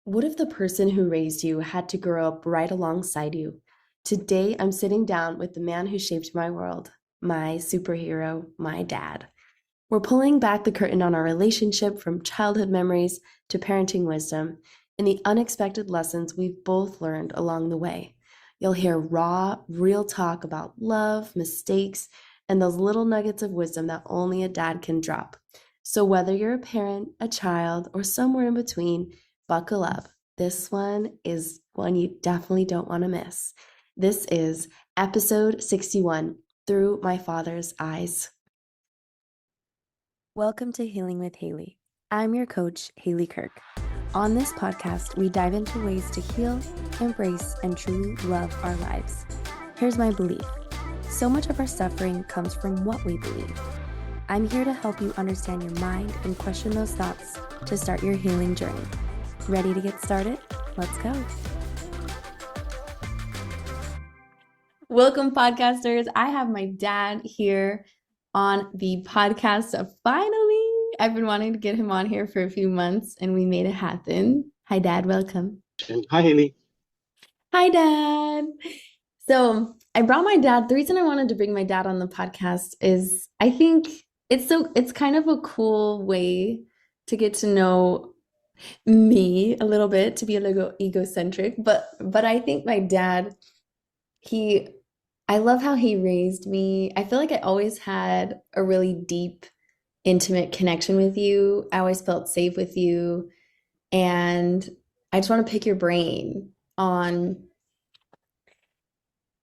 What if the person who raised you had to grow up right alongside you? Today, I'm sitting down with the man who shaped my world, my superhero, my dad. We're pulling back the curtain on our relationship from childhood memories to parenting wisdom and the unexpected lessons we've both learned along the way. You'll hear raw, real talk about love, mistakes, and those little nuggets of wisdom that only a dad can drop. So, whether you're a parent, a child, or somewhere in between, buckle up. This one is one you definitely don't want to miss. This is episode 61 Through My Father's Eyes. Welcome to Healing with Haley. I'm your coach, Haley Kirk. On this podcast, we dive into ways to heal, embrace, and truly love our lives. Here's my belief. So much of our suffering comes from what we believe. I'm here to help you understand your mind and question those thoughts to start your healing journey. Ready to get started? Let's go. Welcome, podcasters. I have my dad here on the podcast. Finally, I've been wanting to get him on here for a few months and we made it happen. Hi, Dad. Welcome. Hi, Haley. Hi, Dad. So I brought my dad. The reason I wanted to bring my dad on the podcast is I think it's kind of a cool way to get to know me a little bit, to be a little egocentric, but I think my dad, he I love how he raised me. I feel like I always had a really deep, intimate connection with you. I always felt safe with you. And I just want to pick your brain on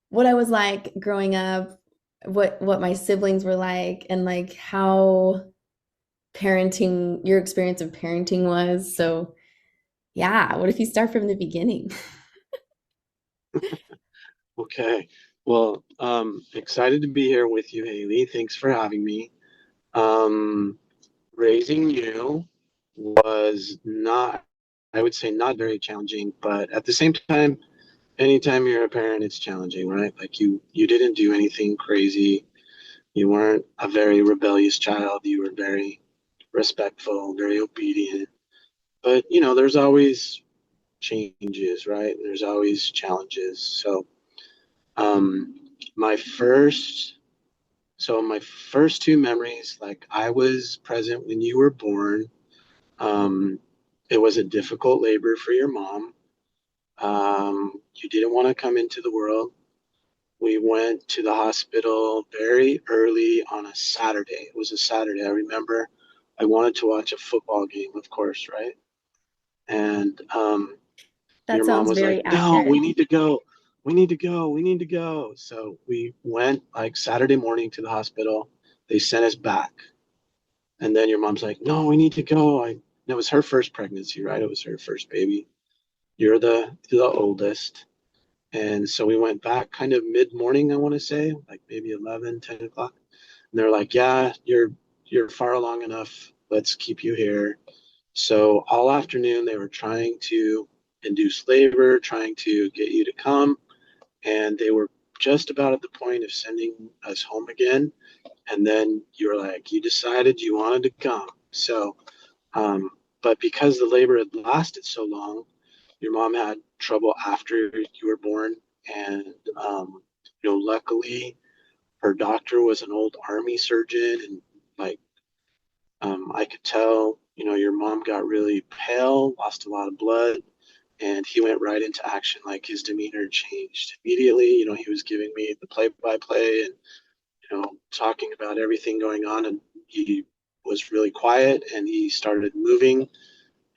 what I was like growing up, what my siblings were like, and like how parenting, your experience of parenting was. So, yeah, what if you start from the beginning? Okay. Well, excited to be here with you, Haley. Thanks for having me. Um, Raising you was not, I would say, not very challenging, but at the same time, anytime you're a parent, it's challenging, right? Like you didn't do anything crazy. You weren't a very rebellious child. You were very respectful, very obedient. But, there's always changes, right? There's always challenges. So, Um, my first, my first two memories, like I was present when you were born. Um, it was a difficult labor for your mom. You didn't want to come into the world. We went to the hospital very early on a Saturday. It was a Saturday. I remember I wanted to watch a football game, of course, right? And That your mom sounds was like, very "No, we accurate. need to go. We need to go. We need to go." So we went like Saturday morning to the hospital. They sent us back. And then your mom's like, "No, we need to go." It was her first pregnancy, right? It was her first baby. You're the oldest. And so we went back kind of mid-morning, I want to say, like maybe 11, 10 o'clock. And they're like, "Yeah, you're far along enough. Let's keep you here." So all afternoon they were trying to induce labor, trying to get you to come, and they were just about at the point of sending us home again. And then you were like, you decided you wanted to come. So, um, but because the labor had lasted so long, your mom had trouble after you were born, and luckily her doctor was an old army surgeon, and like I could tell, your mom got really pale, lost a lot of blood, and he went right into action. Like his demeanor changed immediately. He was giving me the play-by-play and talking about everything going on, and he was really quiet, and he started moving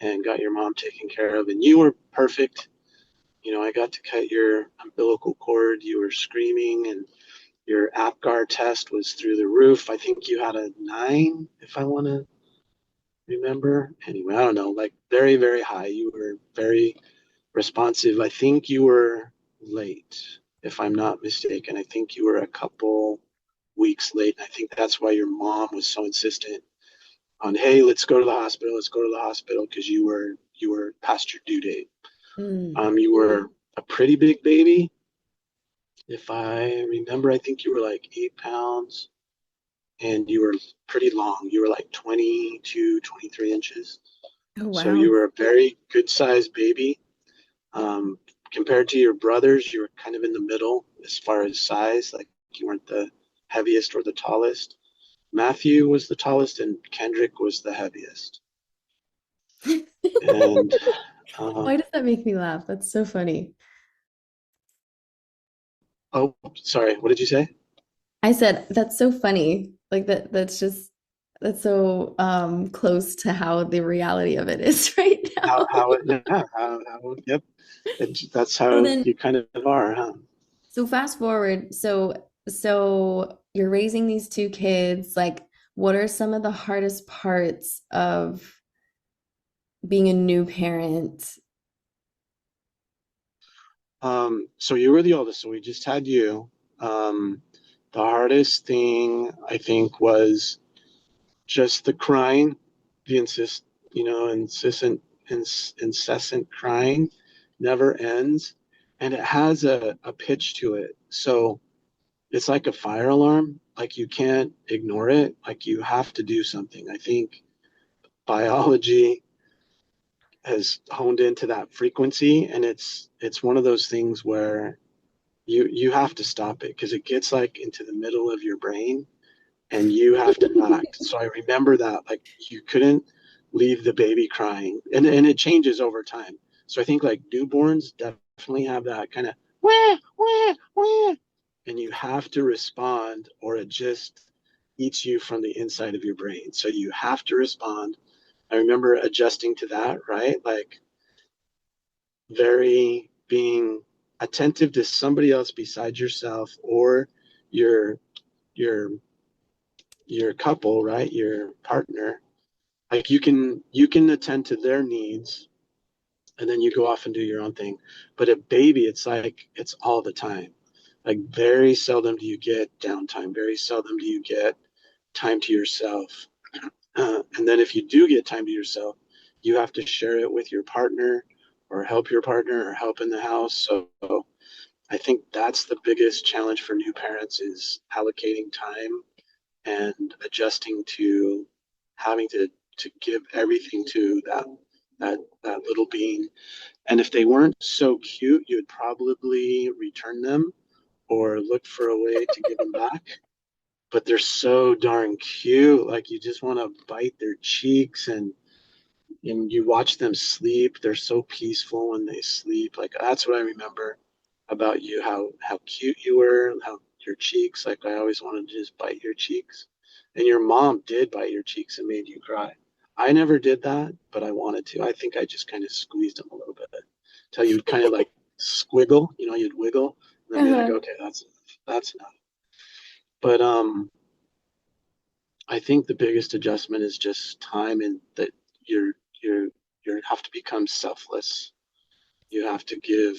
and got your mom taken care of, and you were perfect. I got to cut your umbilical cord. You were screaming, and your APGAR test was through the roof. I think you had a 9, if I want to remember. Anyway, I don't know, like very, very high. You were very responsive. I think you were late, if I'm not mistaken. I think you were a couple weeks late. I think that's why your mom was so insistent on, hey, let's go to the hospital. Let's go to the hospital because you were past your due date. Mm. You were a pretty big baby. If I remember, I think you were like 8 pounds and you were pretty long. You were like 22, 23 inches. Oh, So you wow. were a very good sized baby. Um, Compared to your brothers, you were kind of in the middle as far as size. Like you weren't the heaviest or the tallest. Matthew was the tallest, and Kendrick was the heaviest. And Why um, does that make me laugh? That's so funny. oh, sorry, what did you say? I said, that's so funny. Like that's so close to how the reality of it is right now. How it, yeah, yep. That's So how then you kind of are, huh? so fast forward, so you're raising these two kids, like what are some of the hardest parts of being a new parent? So you were the oldest, so we just had you. Um, the hardest thing I think was just the crying, the incessant crying never ends, and it has a pitch to it. So it's like a fire alarm. Like you can't ignore it. Like you have to do something. I think biology has honed into that frequency, and it's one of those things where you have to stop it because it gets like into the middle of your brain and you have to act. So I remember that like you couldn't leave the baby crying, and it changes over time. So I think like newborns definitely have that kind of wah wah wah, and you have to respond or it just eats you from the inside of your brain. So you have to respond. I remember adjusting to that, right? Like very being attentive to somebody else besides yourself or your your your couple, right? Your partner. Like you can attend to their needs and then you go off and do your own thing. But a baby, it's like it's all the time. Like very seldom do you get downtime. Very seldom do you get time to yourself. And then if you do get time to yourself, you have to share it with your partner or help your partner or help in the house. So I think that's the biggest challenge for new parents is allocating time and adjusting to having to give everything to that little being. And if they weren't so cute, you would probably return them or look for a way to give them back. But they're so darn cute. Like you just want to bite their cheeks and you watch them sleep. They're so peaceful when they sleep. Like that's what I remember about you, how cute you were, how your cheeks, like I always wanted to just bite your cheeks. And your mom did bite your cheeks and made you cry. I never did that, but I wanted to. I think I just kind of squeezed them a little bit till you'd kind of like squiggle, you'd wiggle and then be like, Uh-huh. okay, that's enough. But I think the biggest adjustment is just time and that you're you're you have to become selfless. You have to give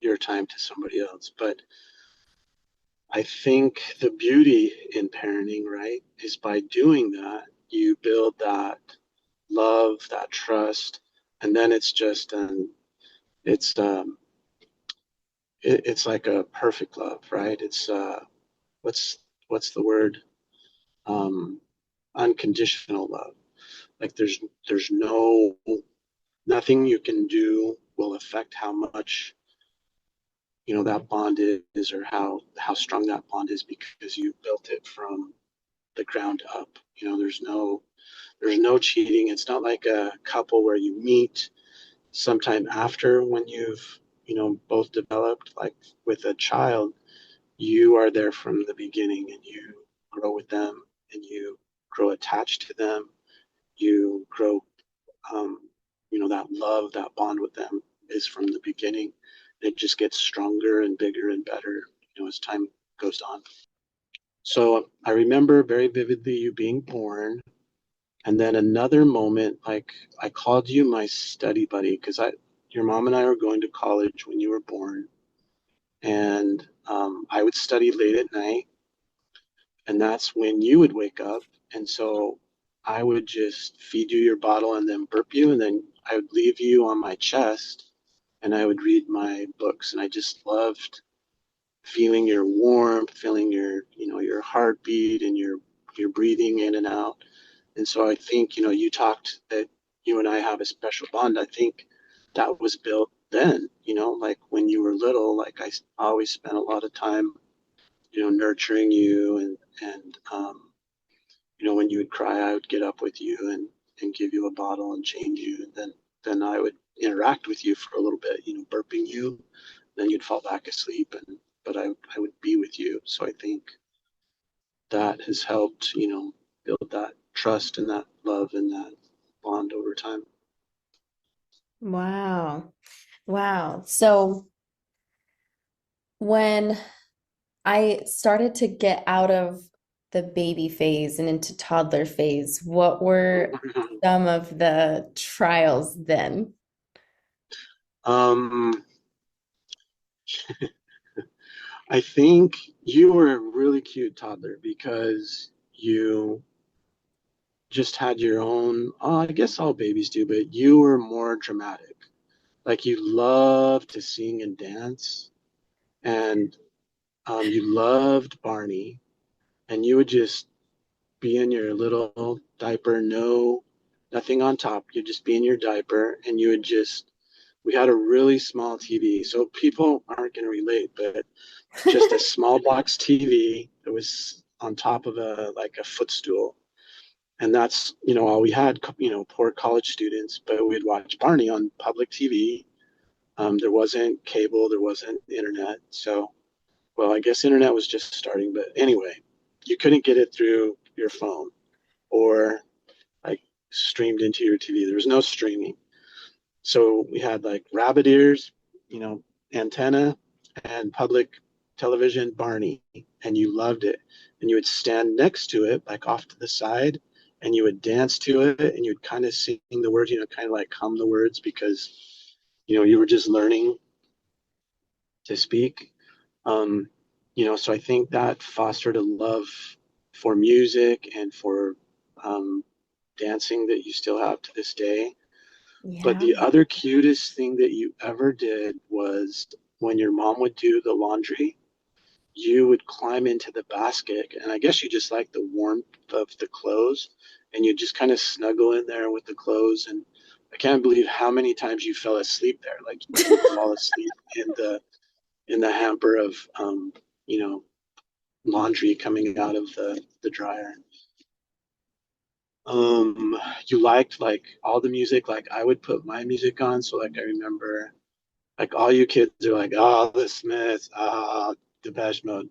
your time to somebody else. But I think the beauty in parenting, right, is by doing that, you build that love, that trust, and then it's just it's it's like a perfect love, right? It's what's what's the word? Um, Unconditional love. Like there's no nothing you can do will affect how much that bond is or how strong that bond is because you built it from the ground up. There's no cheating. It's not like a couple where you meet sometime after when you've both developed. Like with a child, you are there from the beginning and you grow with them and you grow attached to them. You grow um, that love, that bond with them is from the beginning. It just gets stronger and bigger and better, as time goes on. So I remember very vividly you being born, and then another moment, like I called you my study buddy because your mom and I were going to college when you were born, and I would study late at night, and that's when you would wake up, and so I would just feed you your bottle and then burp you, and then I would leave you on my chest and I would read my books. And I just loved feeling your warmth, feeling your heartbeat and your breathing in and out. And so I think, you talked that you and I have a special bond. I think that was built then, like when you were little, like I always spent a lot of time, nurturing you and when you would cry, I would get up with you and give you a bottle and change you. And then I would interact with you for a little bit, burping you. Then you'd fall back asleep but I would be with you. So I think that has helped, build that trust and that love and that bond over time. Wow. Wow. So when I started to get out of the baby phase and into toddler phase, what were some of the trials then? um, I think you were a really cute toddler because you just had your own, I guess all babies do, but you were more dramatic. Like you loved to sing and dance, and you loved Barney, and you would just be in your little diaper, nothing on top. You'd just be in your diaper, and you would just. We had a really small TV, so people aren't going to relate, but just a small box TV that was on top of a footstool, and that's all we had. Poor college students, but we'd watch Barney on public TV. There wasn't cable, there wasn't internet, so well, I guess internet was just starting, but anyway, you couldn't get it through your phone or like streamed into your TV. There was no streaming. So we had like rabbit ears, you know, antenna and public television Barney, and you loved it. And you would stand next to it, like off to the side, and you would dance to it, and you'd kind of sing the words, kind of like hum the words because, you were just learning to speak. Um, so I think that fostered a love for music and for um, dancing that you still have to this day. But Yeah. the other cutest thing that you ever did was when your mom would do the laundry, you would climb into the basket, and I guess you just like the warmth of the clothes, and you just kind of snuggle in there with the clothes. And I can't believe how many times you fell asleep there. Like you would fall asleep in the hamper of you know laundry coming out of the dryer. You liked like all the music. Like I would put my music on, so like I remember like all you kids are like, oh, the Smiths, Depeche Mode.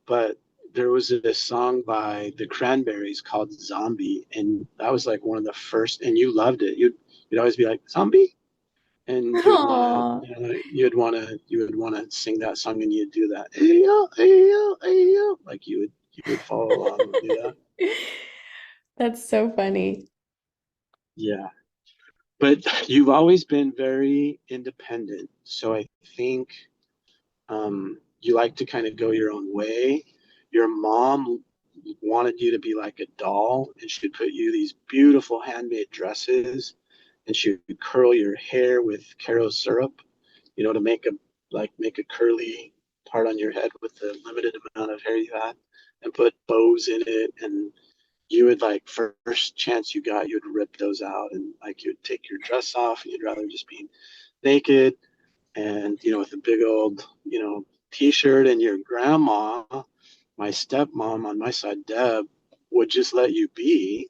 But there was this song by the Cranberries called Zombie, and that was like one of the first, and you loved it. You'd always be like, Zombie? And Aw. you would wanna sing that song, and you'd do that, "Ayo, ayo, ayo," like you would follow along and do that. That's so funny. Yeah. But you've always been very independent. So I think you like to kind of go your own way. Your mom wanted you to be like a doll, and she'd put you these beautiful handmade dresses, and she would curl your hair with Caro syrup, to make a curly part on your head with the limited amount of hair you had, and put bows in it. And you would like first chance you got, you'd rip those out, and like you'd take your dress off, and you'd rather just be naked and with a big old t-shirt. And your grandma, my stepmom on my side, Deb, would just let you be,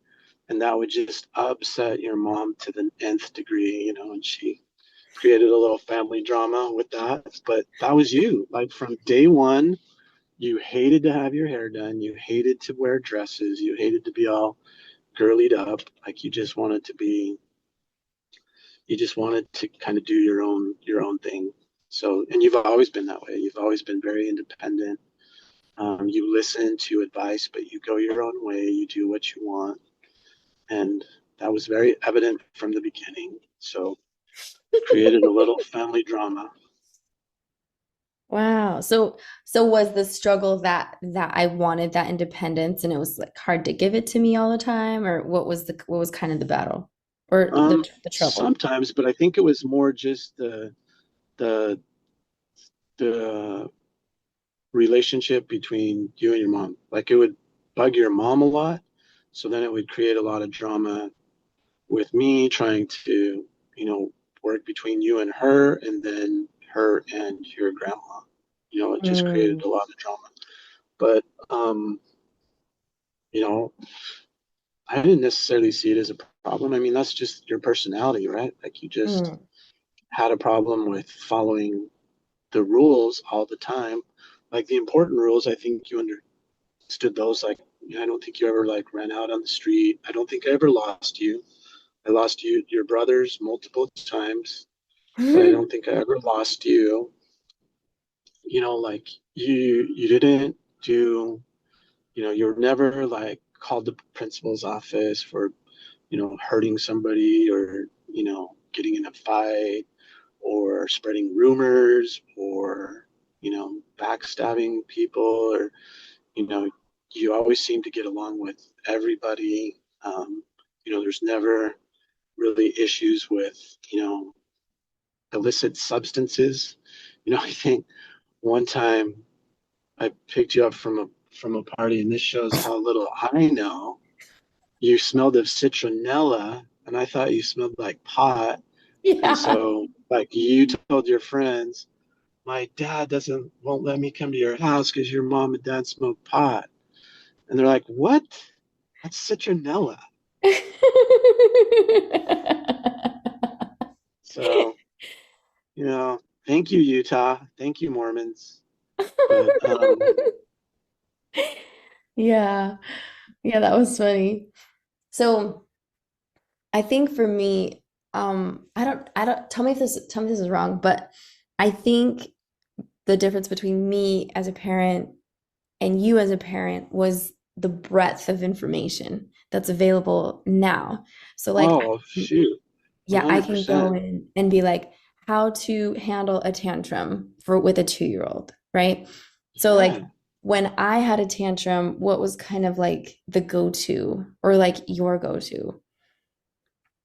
and that would just upset your mom to the nth degree, and she created a little family drama with that. But that was you, like from day one. You hated to have your hair done, you hated to wear dresses, you hated to be all girlied up, like you just wanted to kind of do your own thing. So, and you've always been that way. You've always been very independent. You listen to advice, but you go your own way. You do what you want, and that was very evident from the beginning. So, created a little family drama. Wow. So was the struggle that I wanted that independence and it was like hard to give it to me all the time, or what was kind of the battle or the trouble? Sometimes, but I think it was more just the the relationship between you and your mom. Like it would bug your mom a lot, so then it would create a lot of drama with me trying to, you know, work between you and her, and then her and your grandma. You know, it just created Mm, a lot of drama. But um, you know, I didn't necessarily see it as a problem. I mean, that's just your personality, right? Like you just mm, had a problem with following the rules all the time. Like the important rules, I think you understood those. Like, I don't think you ever like ran out on the street. I don't think I ever lost you. I lost you, your brothers multiple times, but I don't think I ever lost you. You know, like you didn't do, you know, you were never like called the principal's office for, you know, hurting somebody or, you know, getting in a fight or spreading rumors or, you know, backstabbing people or, you know, you always seem to get along with everybody. You know, there's never really issues with, you know, illicit substances. You know, I think one time I picked you up from a party, and this shows how little I know. You smelled of citronella, and I thought you smelled like pot. And yeah. so, like, you told your friends, my dad doesn't won't let me come to your house because your mom and dad smoke pot. And they're like, what? That's citronella. So, you know, thank you, Utah. Thank you, Mormons. But Yeah. Yeah, that was funny. So I think for me, I don't tell me if this is wrong, but I think the difference between me as a parent and you as a parent was the breadth of information that's available now. So like oh shoot, yeah, I can go 100%. in and be like, how to handle a tantrum for with a 2-year-old, right? So like Yeah. when I had a tantrum, what was kind of like the go-to or like your go-to?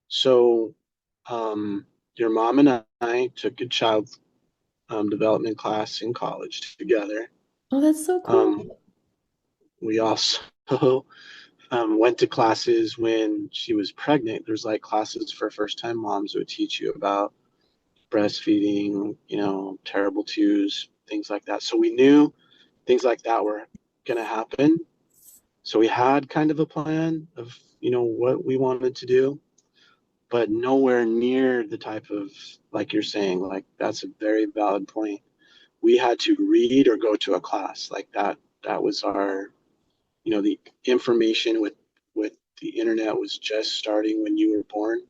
So, your mom and I took a child development class in college together. Oh, that's so Um, cool. we also went to classes when she was pregnant. There's like classes for first time moms that would teach you about breastfeeding, you know, terrible twos, things like that. So we knew things like that were going to happen. So we had kind of a plan of, you know, what we wanted to do, but nowhere near the type of, like you're saying, like that's a very valid point. We had to read or go to a class like that. That was our, you know, the information with the internet was just starting when you were born,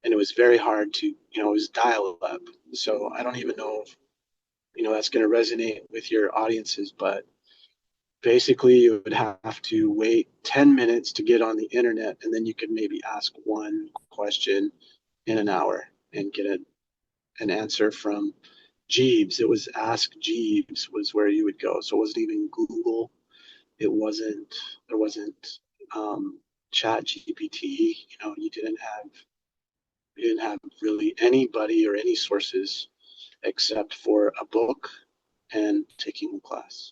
and it was very hard to, you know, it was dial up. So I don't even know if, you know, that's going to resonate with your audiences, but basically you would have to wait 10 minutes to get on the internet, and then you could maybe ask one question in an hour and get an answer from Jeeves. It was Ask Jeeves was where you would go. So it wasn't even Google. It wasn't, there wasn't Chat GPT. You know, you didn't have really anybody or any sources except for a book and taking a class.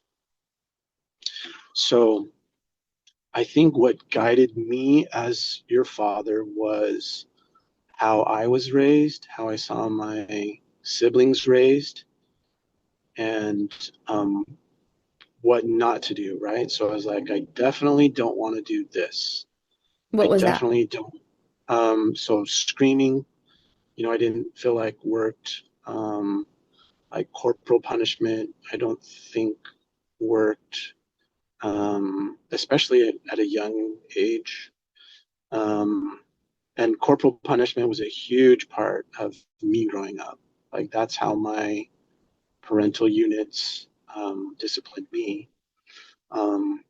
So I think what guided me as your father was how I was raised, how I saw my siblings raised, and what not to do, right? So I was like, I definitely don't want to do this. What I was that? definitely don't. So screaming, you know, I didn't feel like worked. Like corporal punishment, I don't think worked, especially at a young age. Um, and corporal punishment was a huge part of me growing up. Like that's how my parental units disciplined me. Um,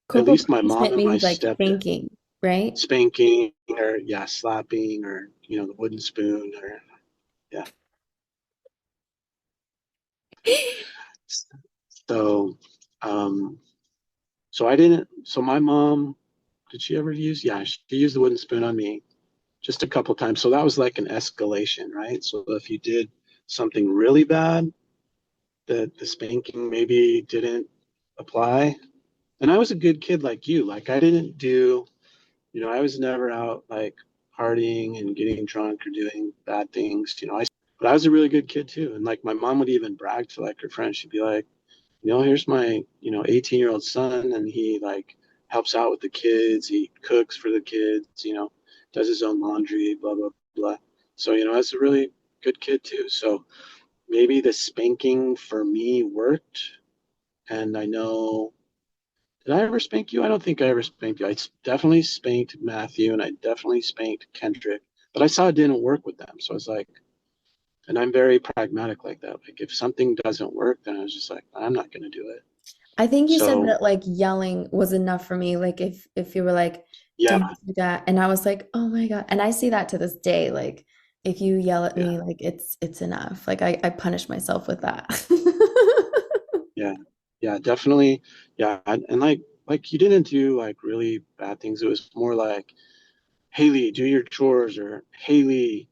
at Corporal least my mom punishment and my means like stepdad, spanking, right? spanking or yeah, slapping or you know the wooden spoon or yeah. So um, so I didn't. So my mom, did she ever use? Yeah, she used the wooden spoon on me just a couple times. So that was like an escalation, right? So if you did something really bad, the spanking maybe didn't apply. And I was a good kid like you. Like I didn't do, you know, I was never out like partying and getting drunk or doing bad things. But I was a really good kid too. And like my mom would even brag to like her friends. She'd be like, here's my, 18-year-old son, and he like helps out with the kids. He cooks for the kids, does his own laundry, blah, blah, blah. So, I was a really good kid too. So maybe the spanking for me worked. And I know, did I ever spank you? I don't think I ever spanked you. Definitely spanked Matthew and I definitely spanked Kendrick, but I saw it didn't work with them. So I was like, and I'm very pragmatic like that. Like if something doesn't work, then I was just like, I'm not going to do it. I think you said So that like yelling was enough for me. Like if you were like, yeah, don't do that, and I was like, oh my God. And I see that to this day. Like if you yell at yeah, me, like it's enough. Like I punish myself with that. yeah, yeah, definitely. Yeah. And like you didn't do like really bad things. It was more like, Haley, do your chores, or Haley,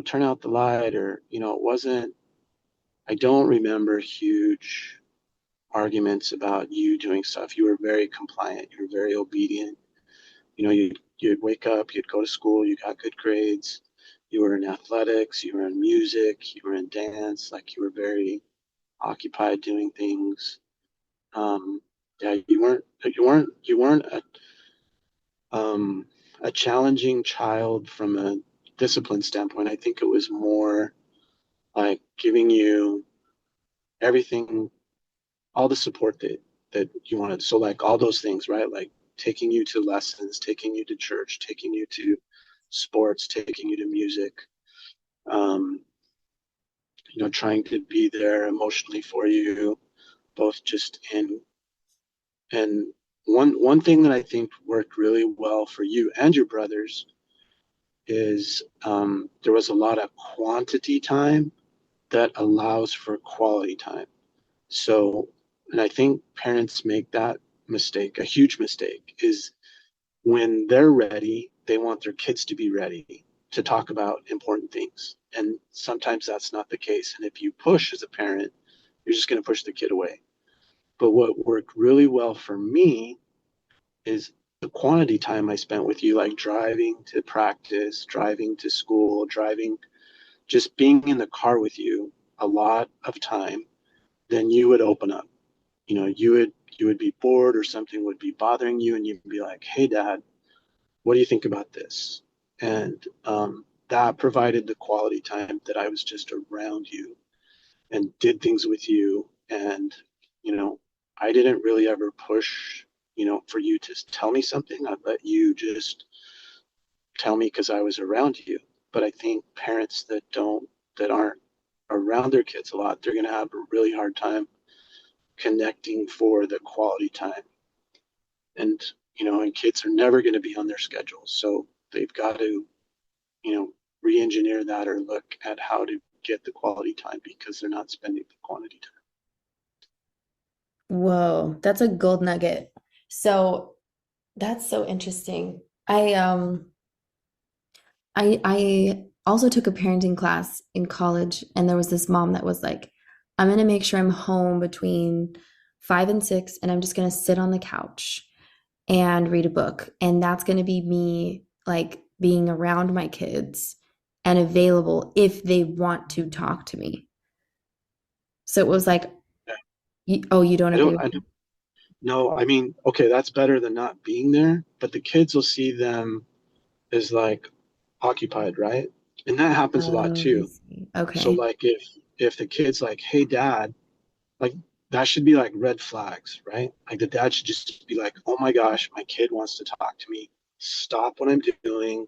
turn out the light, or, it wasn't, I don't remember huge arguments about you doing stuff. You were very compliant. You were very obedient. You'd wake up, you'd go to school, you got good grades. You were in athletics, you were in music, you were in dance. Like you were very occupied doing things. Um, yeah, you weren't um, a challenging child from a discipline standpoint. I think it was more like giving you everything, all the support that you wanted. So like all those things, right? Like taking you to lessons, taking you to church, taking you to sports, taking you to music. Um, trying to be there emotionally for you, both just in and one thing that I think worked really well for you and your brothers is there was a lot of quantity time that allows for quality time. So, and I think parents make that mistake, a huge mistake, is when they're ready, they want their kids to be ready to talk about important things. And sometimes that's not the case. And if you push as a parent, you're just going to push the kid away. But what worked really well for me is the quantity time I spent with you, like driving to practice, driving to school, driving, just being in the car with you a lot of time, then you would open up. You would be bored or something would be bothering you, and you'd be like, "Hey, Dad, what do you think about this?" And that provided the quality time that I was just around you and did things with you. And you know, I didn't really ever push, for you to tell me something. I'd let you just tell me because I was around you. But I think parents that aren't around their kids a lot, they're going to have a really hard time connecting for the quality time. And and kids are never going to be on their schedules, so they've got to re-engineer that or look at how to get the quality time because they're not spending the quantity time. Whoa, that's a gold nugget. So that's so interesting. I also took a parenting class in college, and there was this mom that was like, I'm gonna make sure I'm home between 5 and 6, and I'm just gonna sit on the couch and read a book. And that's gonna be me like being around my kids and available if they want to talk to me. So it was like, Yeah. oh, you don't I agree don't, with I me? don't know. I mean, okay, that's better than not being there, but the kids will see them as like occupied, right? And that happens a lot Oh, I too. see. So Okay. like if the kid's like, "Hey, Dad," like that should be like red flags, right? Like the dad should just be like, "Oh my gosh, my kid wants to talk to me. Stop what I'm doing."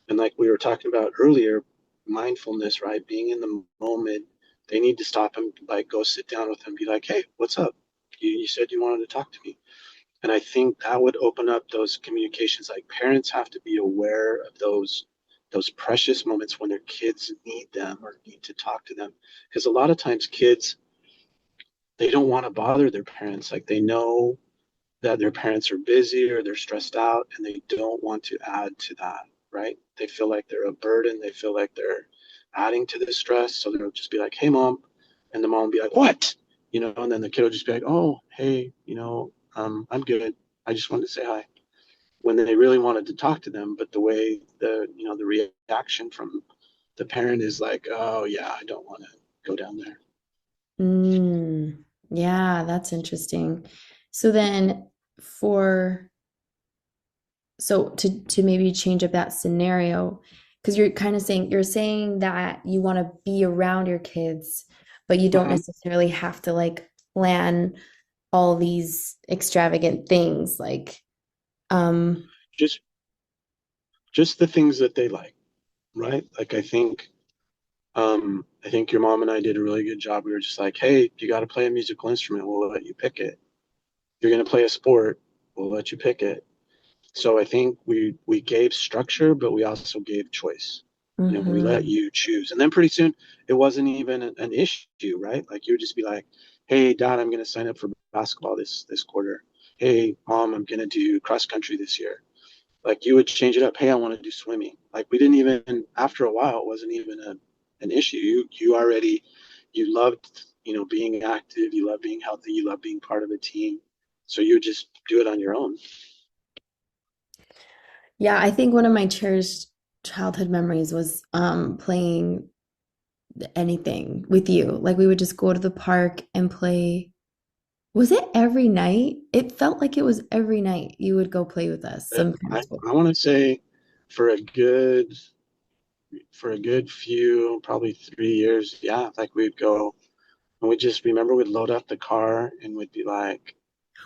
And like we were talking about earlier, mindfulness, right? Being in the moment. They need to stop and like go sit down with them, be like, "Hey, what's up? You said you wanted to talk to me." And I think that would open up those communications. Like parents have to be aware of those precious moments when their kids need them or need to talk to them. Because a lot of times kids, they don't want to bother their parents. Like they know that their parents are busy or they're stressed out and they don't want to add to that, right? They feel like they're a burden. They feel like they're adding to the stress. So they'll just be like, "Hey, mom." And the mom will be like, "What?" And then the kid will just be like, "Oh, hey, I'm good. I just wanted to say hi." when they really wanted to talk to them, but the way the reaction from the parent is like, oh yeah, I don't want to go down there. Mm, yeah, that's interesting. So then for so to maybe change up that scenario, because you're saying that you want to be around your kids, but you don't Mhm. necessarily have to like plan all these extravagant things like um Just just the things that they like, right? Like I think your mom and I did a really good job. We were just like, hey, you got to play a musical instrument, we'll let you pick it. You're going to play a sport, we'll let you pick it. So I think we gave structure, but we also gave choice. We let mhm. you choose. And then pretty soon it wasn't even an issue, right? Like you would just be like, hey, Dad, I'm going to sign up for basketball this quarter. Hey, Mom, I'm going to do cross country this year. Like you would change it up. Hey, I want to do swimming. Like we didn't even, after a while, it wasn't even an issue. You already, you loved, being active. You love being healthy. You love being part of a team. So you would just do it on your own. Yeah, I think one of my cherished childhood memories was playing anything with you. Like we would just go to the park and play. Was it every night? It felt like it was every night you would go play with us. But Some I, parents would. I want to say for a good few, probably 3 years, yeah, like we'd go and we just remember we'd load up the car and we'd be like,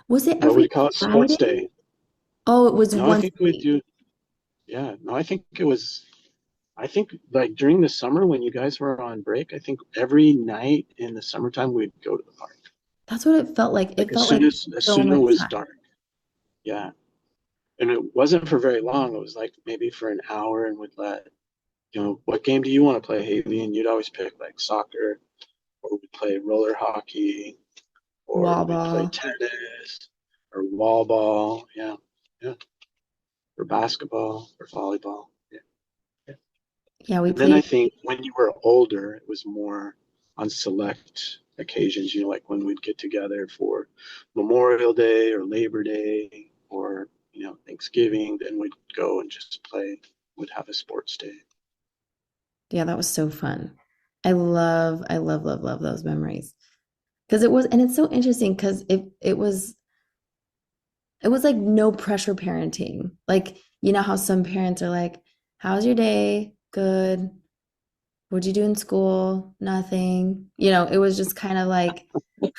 Was it what would every you call it? Sports Friday? day. Oh, it was No, I once think a we'd week. do, yeah, no, I think like during the summer when you guys were on break, I think every night in the summertime we'd go to the park. That's what it felt like. Like It as felt soon like as as so soon as it much was time. dark. Yeah. And it wasn't for very long. It was like maybe for an hour and we'd let, what game do you want to play, Haley? And you'd always pick like soccer, or we'd play roller hockey, or Wall we'd play ball. tennis or wall ball. Yeah. Yeah. Or basketball or volleyball. Yeah. Yeah. Yeah, we And then I played. think when you were older, it was more on select occasions, like when we'd get together for Memorial Day or Labor Day or, Thanksgiving, then we'd go and just play. We'd have a sports day. Yeah, that was so fun. I love, love, love those memories. Because and it's so interesting because it was like no pressure parenting. Like, you know how some parents are like, how's your day? Good. What'd you do in school? Nothing. It was just kind of like Yeah.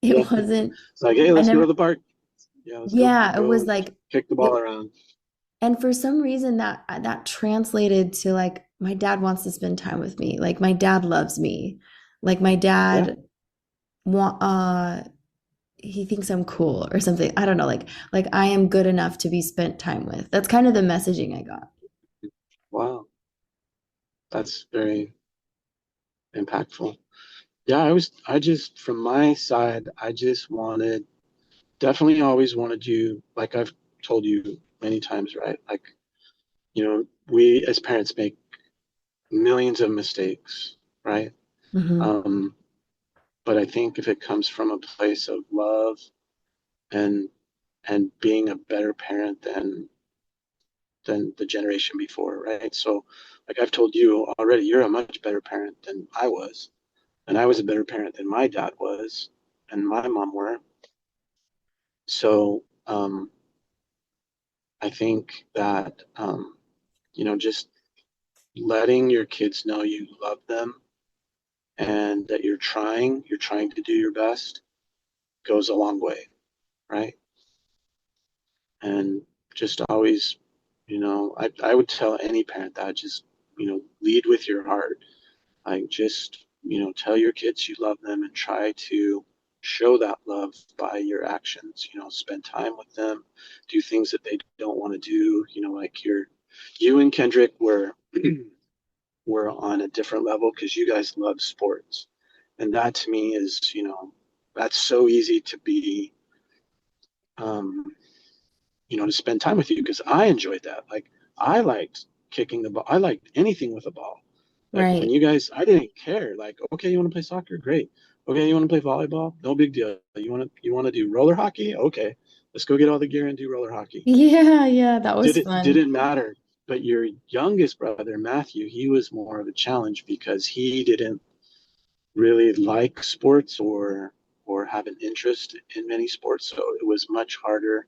it wasn't, It's like, hey, I let's go to never, the park. Yeah, let's go yeah, it go was and like kick the it, ball around. and for some reason that translated to like my dad wants to spend time with me. Like my dad loves me. Like my Yeah. dad want he thinks I'm cool or something. I don't know, like I am good enough to be spent time with. That's kind of the messaging I got. Wow. That's very impactful. Yeah, from my side, I just definitely always wanted you, like I've told you many times, right? Like, we as parents make millions of mistakes, right? Hmm. Um, but I think if it comes from a place of love and being a better parent than the generation before, right? So, like I've told you already, you're a much better parent than I was, and I was a better parent than my dad was, and my mom were. So, I think that just letting your kids know you love them and that you're trying to do your best goes a long way, right? And just always, I would tell any parent that just, lead with your heart. Like just, tell your kids you love them and try to show that love by your actions, spend time with them, do things that they don't want to do, like you and Kendrick were on a different level because you guys love sports. And that to me is, that's so easy to be, um, to spend time with you because I enjoyed that. Like I liked kicking the ball. I liked anything with a ball. Like when Right. you guys, I didn't care. Like, okay, you want to play soccer? Great. Okay, you want to play volleyball? No big deal. You want to do roller hockey? Okay. let's go get all the gear and do roller hockey. Yeah, yeah, that was fun. Didn't matter. But your youngest brother, Matthew, he was more of a challenge because he didn't really like sports or have an interest in many sports. So it was much harder.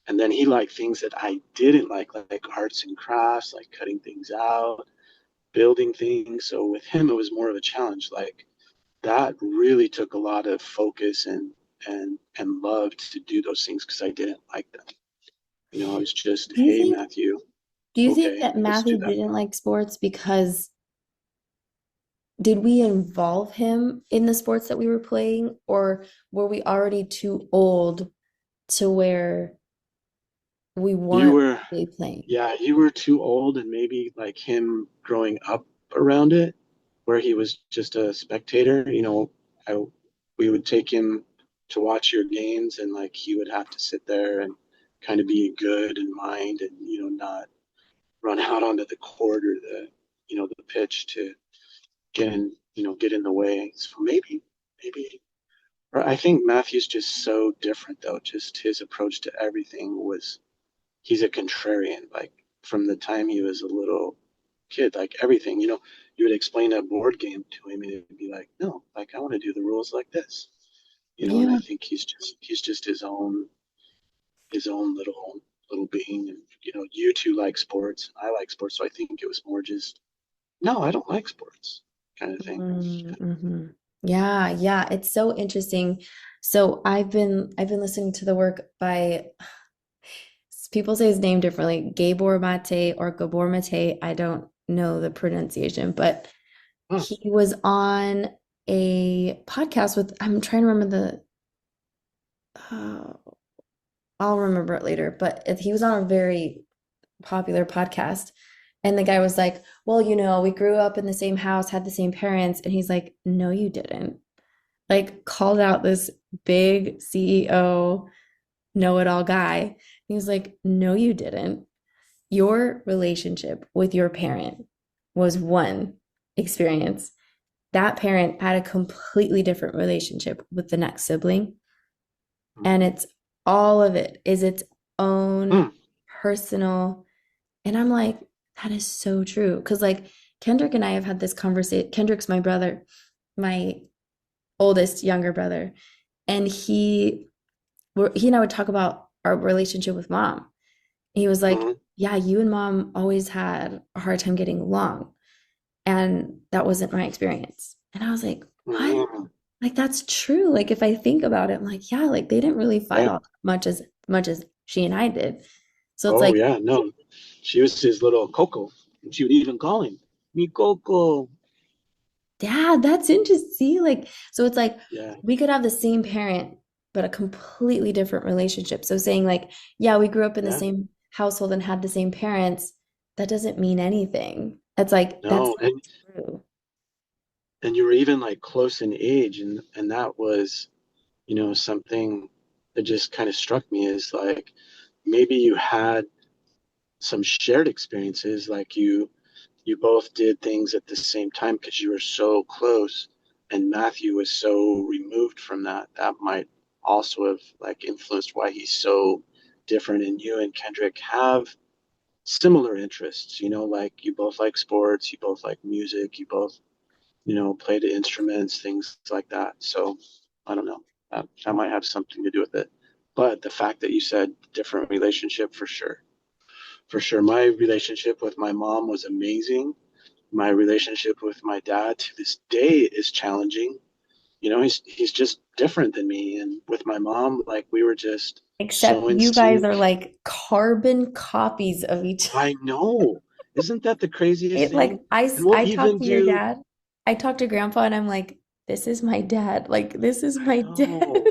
And then he liked things that I didn't like arts and crafts, like cutting things out, building things. So with him, it was more of a challenge. Like that really took a lot of focus and love to do those things because I didn't like them. I was just, Do you hey, think Matthew, do you think okay, that let's do Matthew that. didn't like sports because did we involve him in the sports that we were playing, or were we already too old to where we You weren't were, really playing? yeah, you were too old, and maybe like him growing up around it, where he was just a spectator. I, we would take him to watch your games, and like he would have to sit there and kind of be good in mind, and not run out onto the court or the pitch to get in the way. So maybe. Or I think Matthew's just so different though. Just his approach to everything was he's a contrarian. Like from the time he was a little kid, like everything, you would explain a board game to him and he'd be like, no, like I want to do the rules like this. And I Yeah. think he's just his own little being. And you two like sports, I like sports, so I think it was more just no, I don't like sports kind of thing. Mm-hmm. Yeah, yeah, it's so interesting. So I've been listening to the work by people say his name differently, Gabor Mate or Gabor Mate. I don't know the pronunciation, but Huh. he was on a podcast with, I'm trying to remember uh, I'll remember it later, but he was on a very popular podcast. And the guy was like, well, we grew up in the same house, had the same parents. And he's like, no, you didn't. Like, called out this big CEO, know it all guy. He was like, no, you didn't. Your relationship with your parent was one experience. That parent had a completely different relationship with the next sibling. And it's all of it is its own Hmm. personal. And I'm like, that is so true. Cause like Kendrick and I have had this conversation. Kendrick's my brother, my oldest younger brother. And he and I would talk about our relationship with mom. He was like, Hmm. yeah, you and mom always had a hard time getting along. And that wasn't my experience. And I was like, what? Hmm. Like that's true. Like if I think about it, I'm like, yeah, like they didn't really fight Right. all much as she and I did. So it's Oh like, yeah, no. She was his little Coco. And she would even call him me Coco. yeah, that's interesting. See, like, so it's like Yeah, we could have the same parent, but a completely different relationship. So saying like, yeah, we grew up in the yeah. same household and had the same parents, that doesn't mean anything. It's like that's No, and not true. and you were even like close in age, and that was, something that just kind of struck me is like maybe you had some shared experiences, like you both did things at the same time because you were so close, and Matthew was so removed from that. That might also have like influenced why he's so different. And you and Kendrick have similar interests, like you both like sports, you both like music, you both, play the instruments, things like that. So I don't know. That might have something to do with it. But the fact that you said different relationship, for sure. For sure. My relationship with my mom was amazing. My relationship with my dad to this day is challenging. He's just different than me. And with my mom, like we were just Except so in you guys sync. are like carbon copies of each other. I know. Isn't that the craziest It, like thing? And we'll I talk even to your do, dad. I talk to grandpa and I'm like, this is my dad. Like this is I my dad. know.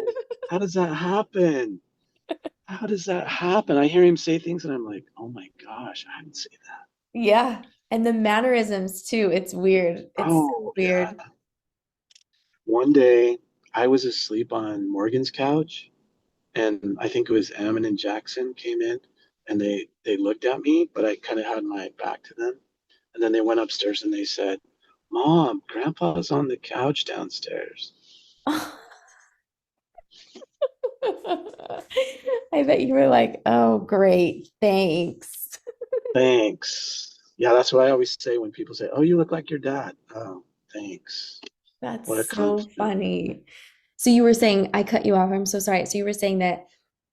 How does that happen? How does that happen? I hear him say things and I'm like, oh my gosh, I didn't say that. Yeah. And the mannerisms too. It's weird. It's so Oh, weird. yeah. One day I was asleep on Morgan's couch and I think it was Ammon and Jackson came in and they looked at me, but I kind of had my back to them. And then they went upstairs and they said, Mom, Grandpa's on the couch downstairs. I bet you were like, oh, great, thanks. Thanks. Yeah, that's what I always say when people say, "Oh, you look like your dad." Oh, thanks. What a That's so compliment. funny. So you were saying, I cut you off. I'm so sorry. So you were saying that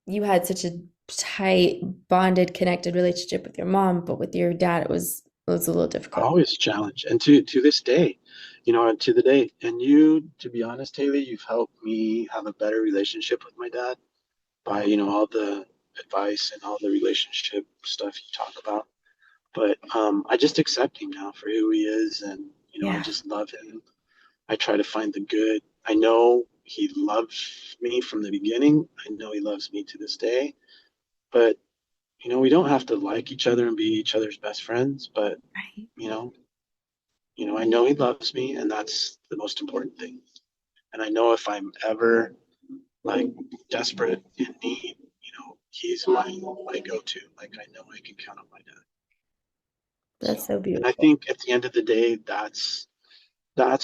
you had such a tight, bonded, connected relationship with your mom, but with your dad, it was a little difficult. Always challenge. And to this day, and to the day. And you, to be honest, Haley, you've helped me have a better relationship with my dad by, all the advice and all the relationship stuff you talk about. But I just accept him now for who he is, and I Yeah. just love him. I try to find the good. I know he loves me from the beginning. I know he loves me to this day. But we don't have to like each other and be each other's best friends. But Right. you know, I know he loves me, and that's the most important thing. And I know if I'm ever like desperate in need, he's my go-to. Like I know I can count on my dad. So, That's so and I beautiful. think at the end of the day, that's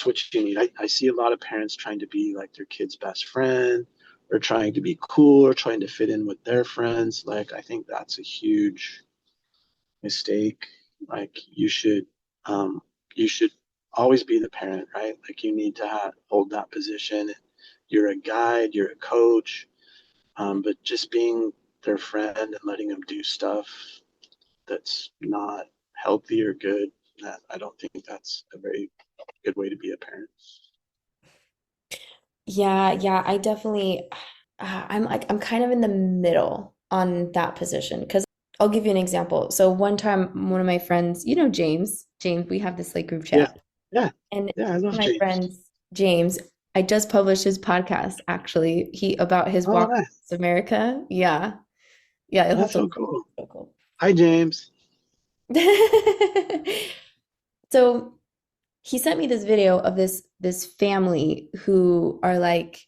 what you need. I see a lot of parents trying to be like their kid's best friend, or trying to be cool, or trying to fit in with their friends. Like I think that's a huge mistake. Like you should always be the parent, right? Like you need to hold that position. You're a guide, you're a coach, but just being their friend and letting them do stuff that's not healthy or good, that I don't think that's a very good way to be a parent. Yeah, yeah, I definitely, I'm kind of in the middle on that position because I'll give you an example. So one time, one of my friends, James, we have this like group Yeah, chat, yeah, and yeah. I one love of my James. friends, James, I just published his podcast actually. He about his Oh, walk nice. across America. Yeah, yeah, you'll have That's to so listen. cool. It's so cool. Hi, James. So he sent me this video of this family who are like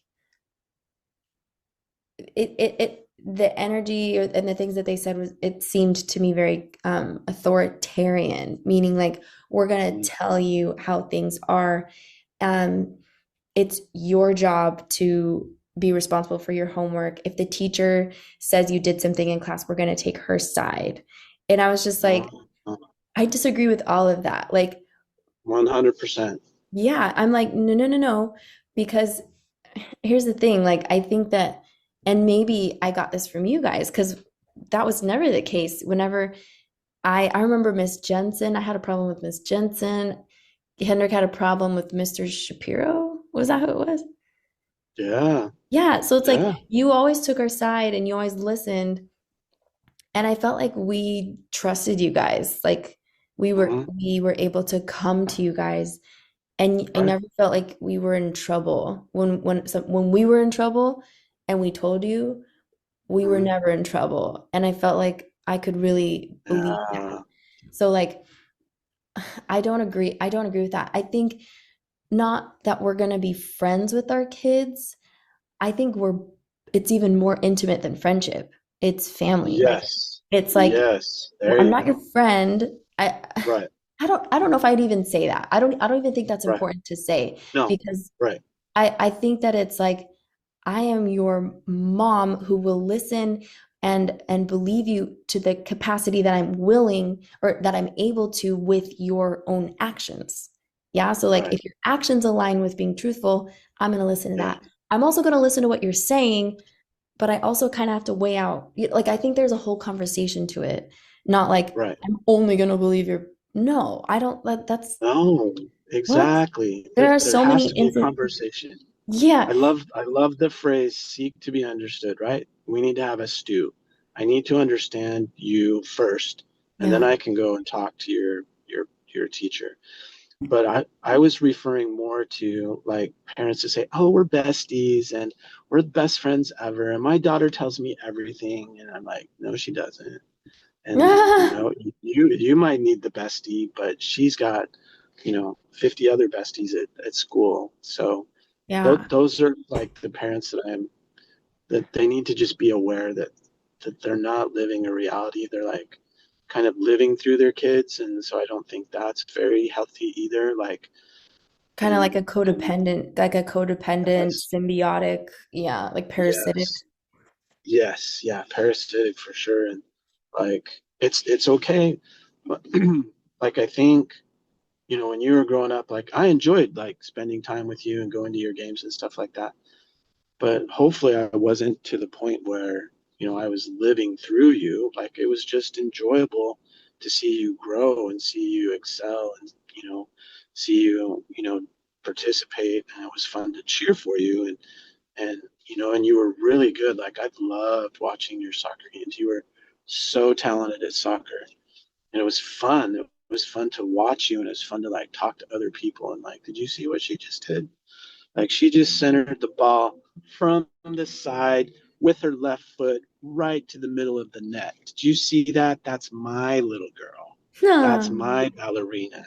the energy and the things that they said was it seemed to me very authoritarian, meaning like we're gonna Mm, tell you how things are. um it's your job to be responsible for your homework. If the teacher says you did something in class, we're gonna take her side. And I was just like, uh, I disagree with all of that. Like, 100%. yeah, I'm like, no, no, no, no, because here's the thing, like I think that, and maybe I got this from you guys because that was never the case. Whenever I remember Miss Jensen, I had a problem with Miss Jensen. Hendrik had a problem with Mr. Shapiro. Was that who it was? Yeah, Yeah, so it's like yeah. you always took our side and you always listened, and I felt like we trusted you guys. Like we were Hmm. we were able to come to you guys, and I Right. never felt like we were in trouble. When we were in trouble and we told you, we were Hmm. never in trouble. And I felt like I could really believe that. Yeah. So like I don't agree with that. I think not that we're going to be friends with our kids. I think it's even more intimate than friendship. It's family. Like Yes. it's like, Yes. well, There I'm you not your go. friend. I Right. I don't know if I'd even say that. I don't even think that's Right. important to say No. because Right. I think that it's like I am your mom who will listen and believe you to the capacity that I'm willing or that I'm able to with your own actions. Yeah. So like Right. if your actions align with being truthful, I'm going to listen to Yeah. that. I'm also going to listen to what you're saying, but I also kind of have to weigh out. Like I think there's a whole conversation to it. Not like Right. I'm only going to believe your no, I don't that's No. what? Exactly. There are There so has many to be a instances. conversation. Yeah. I love the phrase seek to be understood, right? We need to have a stew. I need to understand you first, and then Yeah. I can go and talk to your teacher. But I was referring more to like parents to say, "Oh, we're besties and we're the best friends ever." And my daughter tells me everything, and I'm like, "No, she doesn't." And you might need the bestie, but she's got 50 other besties at school. So Yeah. those are like the parents that they need to just be aware that they're not living a reality. They're like kind of living through their kids, and so I don't think that's very healthy either. Like, Kind of and and like a codependent, yes, symbiotic, yeah, like parasitic. yes, Yes, yeah, parasitic for sure. And like it's okay. But like I think, when you were growing up, like I enjoyed like spending time with you and going to your games and stuff like that. But hopefully I wasn't to the point where, I was living through you. Like it was just enjoyable to see you grow and see you excel and, see you, participate. And it was fun to cheer for you. And you were really good. Like I loved watching your soccer games. You were so talented at soccer. And it was fun. It was fun to watch you and it was fun to like talk to other people and like, did you see what she just did? Like she just centered the ball from the side with her left foot right to the middle of the net. Did you see that? That's my little girl. That's Aw. my ballerina.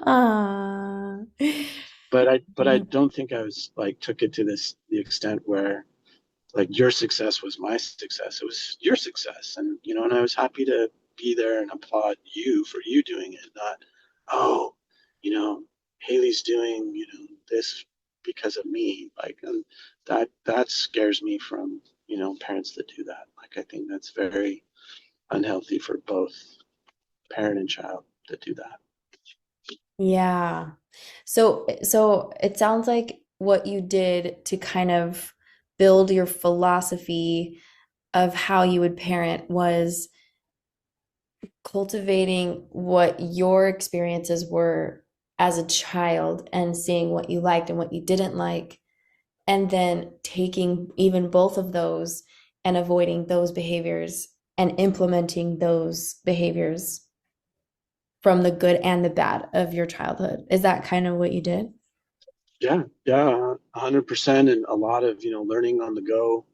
Aw. But I don't think I was like took it to the extent where like your success was my success. It was your success. And I was happy to be there and applaud you for you doing it, not, oh, you know, Haley's doing, this because of me. Like, and that scares me from, parents that do that. Like, I think that's very unhealthy for both parent and child that do that. Yeah. So it sounds like what you did to kind of build your philosophy of how you would parent was cultivating what your experiences were as a child and seeing what you liked and what you didn't like, and then taking even both of those and avoiding those behaviors and implementing those behaviors from the good and the bad of your childhood. Is that kind of what you did? Yeah, yeah, 100%. And a lot of, learning on the go,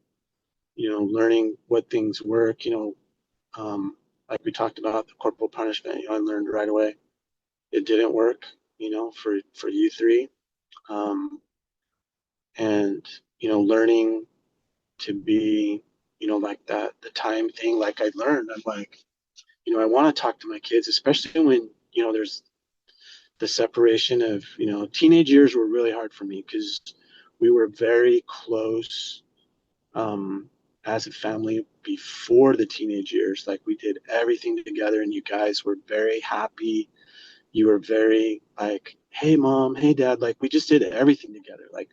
learning what things work, like we talked about the corporal punishment, I learned right away it didn't work, for you three. Um, and, learning to be, like that, the time thing, like I learned, I'm like, I want to talk to my kids, especially when, there's the separation of, teenage years were really hard for me because we were very close as a family before the teenage years. Like we did everything together, and you guys were very happy. You were very like, hey, mom, hey, dad. Like we just did everything together. Like,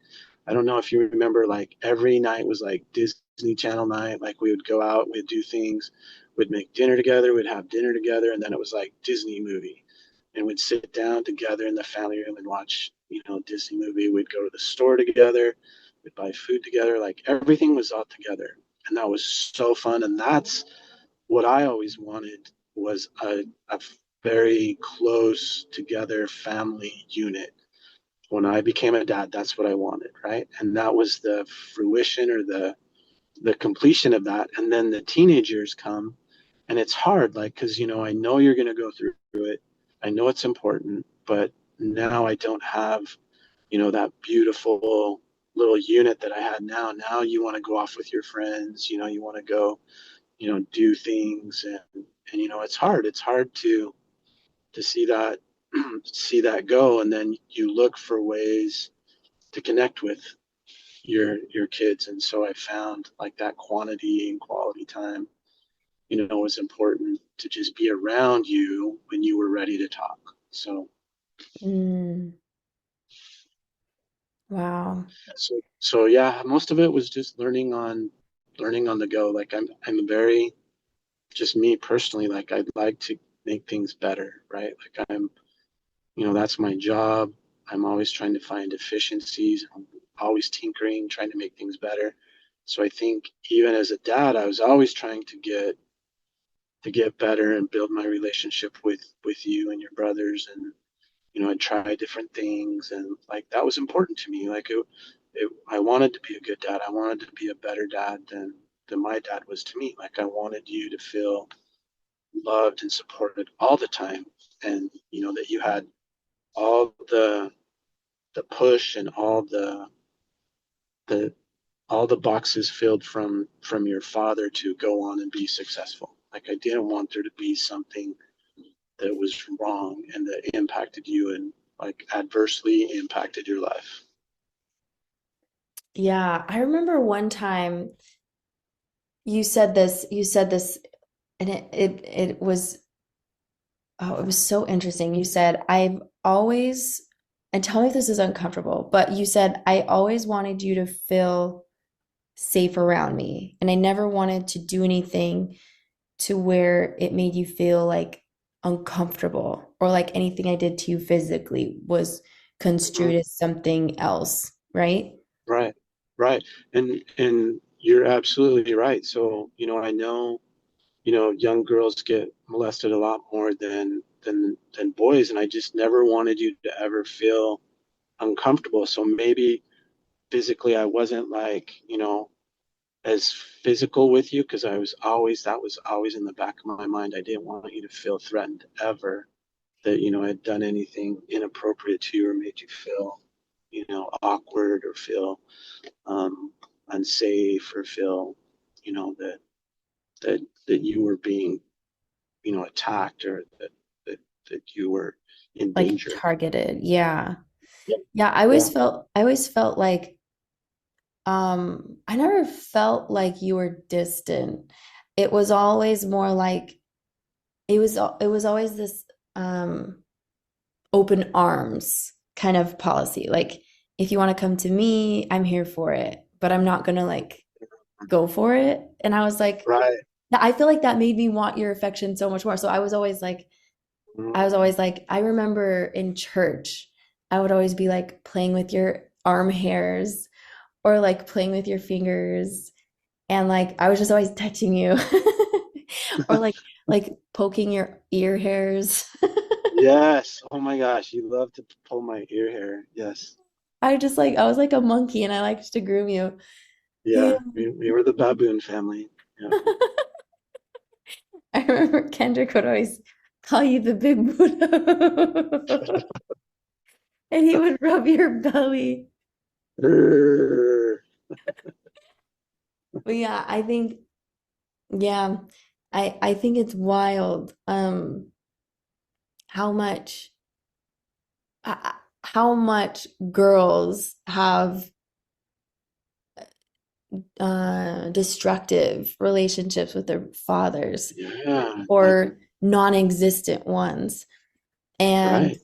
I don't know if you remember, like every night was like Disney Channel night. Like we would go out, we'd do things, we'd make dinner together, we'd have dinner together, and then it was like Disney movie. And we'd sit down together in the family room and watch, Disney movie. We'd go to the store together, we'd buy food together. Like everything was all together. And that was so fun. And that's what I always wanted was a very close together family unit. When I became a dad, that's what I wanted, right? And that was the fruition or the completion of that. And then the teenage years come, and it's hard, like because I know you're going to go through it. I know it's important, but now I don't have that beautiful little unit that I had now. Now you want to go off with your friends. You want to go do things, and it's hard. It's hard to see that see that go, and then you look for ways to connect with your kids. And so I found like that quantity and quality time, was important to just be around you when you were ready to talk. So Mm, wow. so yeah, most of it was just learning on the go. Like I'm very just me personally, like I'd like to make things better, right? Like that's my job. I'm always trying to find efficiencies. I'm always tinkering, trying to make things better. So I think even as a dad, I was always trying to get better and build my relationship with you and your brothers. And I'd try different things, and like that was important to me. Like I wanted to be a good dad. I wanted to be a better dad than my dad was to me. Like I wanted you to feel loved and supported all the time, and that you had all the push and the all the boxes filled from your father to go on and be successful. Like I didn't want there to be something that was wrong and that impacted you and like adversely impacted your life. Yeah, I remember one time you said this, and it was, oh, it was so interesting. You said, I've always, and tell me if this is uncomfortable, but you said, I always wanted you to feel safe around me. And I never wanted to do anything to where it made you feel like uncomfortable or like anything I did to you physically was Mhm. construed as something else, right? Right, right. And you're absolutely right. So, I know, young girls get molested a lot more than boys, and I just never wanted you to ever feel uncomfortable. So maybe physically I wasn't like, as physical with you because that was always in the back of my mind. I didn't want you to feel threatened ever that, I'd done anything inappropriate to you or made you feel, awkward or feel unsafe or feel, that that that you were being, attacked or that you were in Like danger. targeted. Yeah. Yep. Yeah, Yeah. I always felt like I never felt like you were distant. It was always more like it was always this um open arms kind of policy. Like if you want to come to me, I'm here for it, but I'm not gonna like go for it. And I was like, Right. I feel like that made me want your affection so much more. So I was always like, Mhm. I remember in church, I would always be like playing with your arm hairs or like playing with your fingers. And like I was just always touching you or like poking your ear hairs. Yes. Oh my gosh, you love to pull my ear hair. Yes. I was like a monkey and I liked to groom you. Yeah. Yeah. We were the baboon family. Yeah. I remember Kendrick would always call you the big Buddha. And he would rub your belly. Err. But yeah, yeah, I think it's wild how much uh, how much girls have destructive relationships with their fathers Yeah. Like, or non-existent ones. And right.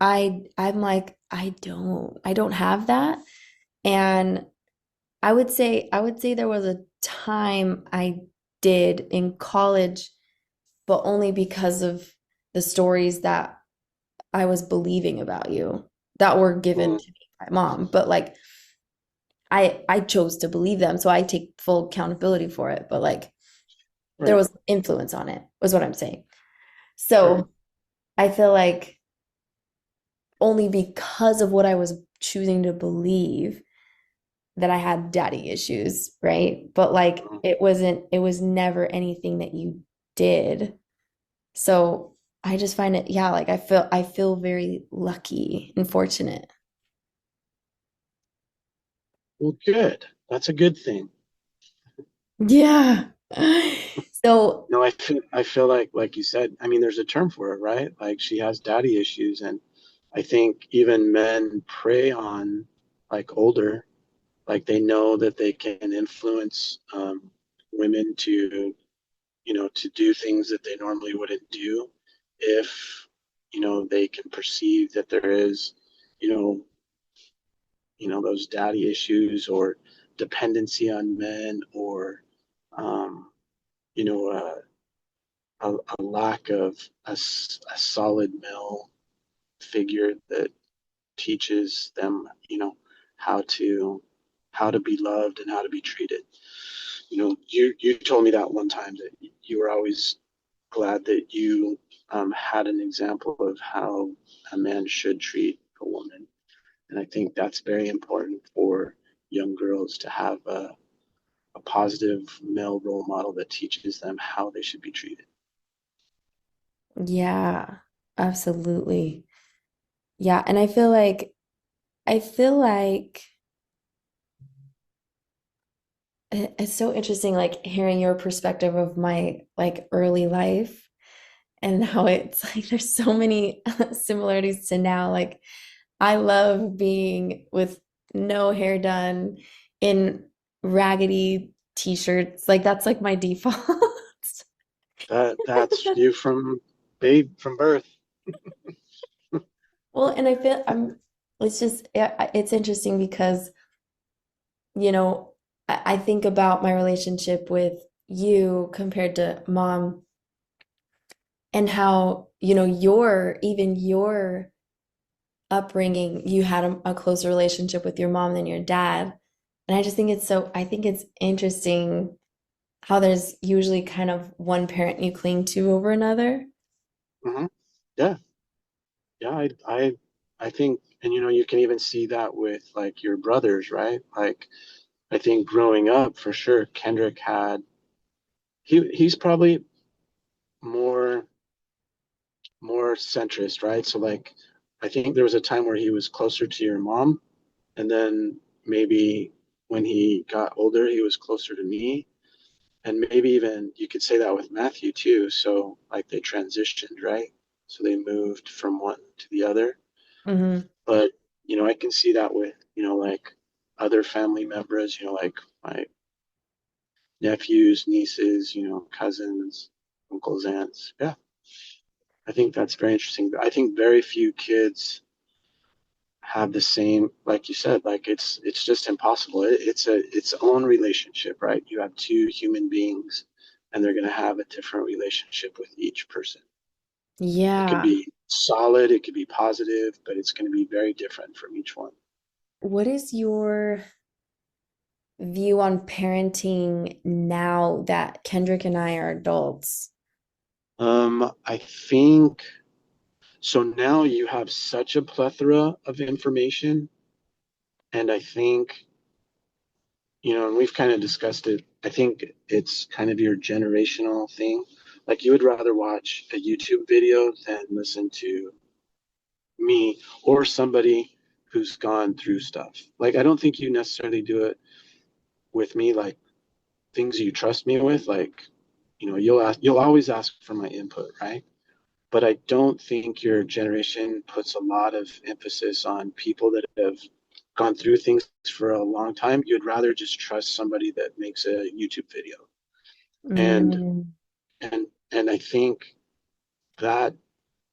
I'm like, I don't have that. And I would say there was a time I did in college, but only because of the stories that I was believing about you that were given Mm, to me by mom. But like I chose to believe them, so I take full accountability for it. But like there right. was influence on it, was what I'm saying. Sure. So I feel like only because of what I was choosing to believe that I had daddy issues, right? But like Mm. it was never anything that you did. So I just find it, yeah, like I feel very lucky and fortunate. Well, good. That's a good thing. Yeah. So No, I feel like you said, I mean, there's a term for it, right? Like she has daddy issues, and I think even men prey on like older, like they know that they can influence women to, to do things that they normally wouldn't do if, they can perceive that there is, you know, those daddy issues or dependency on men or, um, you know, a lack of a solid male figure that teaches them, how to how to be loved and how to be treated. You told me that one time that you were always glad that you had an example of how a man should treat a woman, and I think that's very important for young girls to have a positive male role model that teaches them how they should be treated. yeah, absolutely. Yeah, and I feel like it's so interesting like hearing your perspective of my like early life and how it's like there's so many similarities to now. Like I love being with no hair done, in raggedy t-shirts. Like that's like my default. That's you from babe from birth. Well, and I feel it's just it's interesting because, you know, I think about my relationship with you compared to mom and how, even your upbringing, you had a closer relationship with your mom than your dad. And I just think I think it's interesting how there's usually kind of one parent you cling to over another. Hmm. Yeah, yeah. I think, and you can even see that with like your brothers, right? Like, I think growing up, for sure, Kendrick had he's probably more more centrist, right? So like, I think there was a time where he was closer to your mom, and then maybe when he got older, he was closer to me. And maybe even you could say that with Matthew too. So like they transitioned, right? So they moved from one to the other. Hmm. But I can see that with, like other family members, like my nephews, nieces, cousins, uncles, aunts. Yeah, I think that's very interesting. I think very few kids have the same, like you said, like it's just impossible. It's its own relationship, right? You have two human beings, and they're going to have a different relationship with each person. It could Yeah. be solid, it could be positive, but it's going to be very different from each one. What is your view on parenting now that Kendrick and I are adults? I think so. Now you have such a plethora of information, and I think and we've kind of discussed it. I think it's kind of your generational thing. Like you would rather watch a YouTube video than listen to me or somebody who's gone through stuff. Like I don't think you necessarily do it with me, like things you trust me with, like you'll always ask for my input, right? But I don't think your generation puts a lot of emphasis on people that have gone through things for a long time. You'd rather just trust somebody that makes a YouTube video. And Mm, and I think that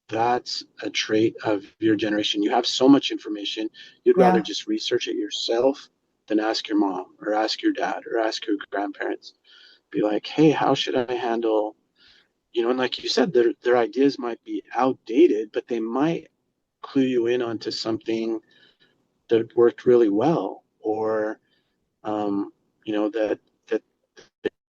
that's a trait of your generation. You have so much information, you'd rather yeah. just research it yourself than ask your mom or ask your dad or ask your grandparents. Be like, hey, how should I handle, and like you said, their ideas might be outdated, but they might clue you in onto something that worked really well, or that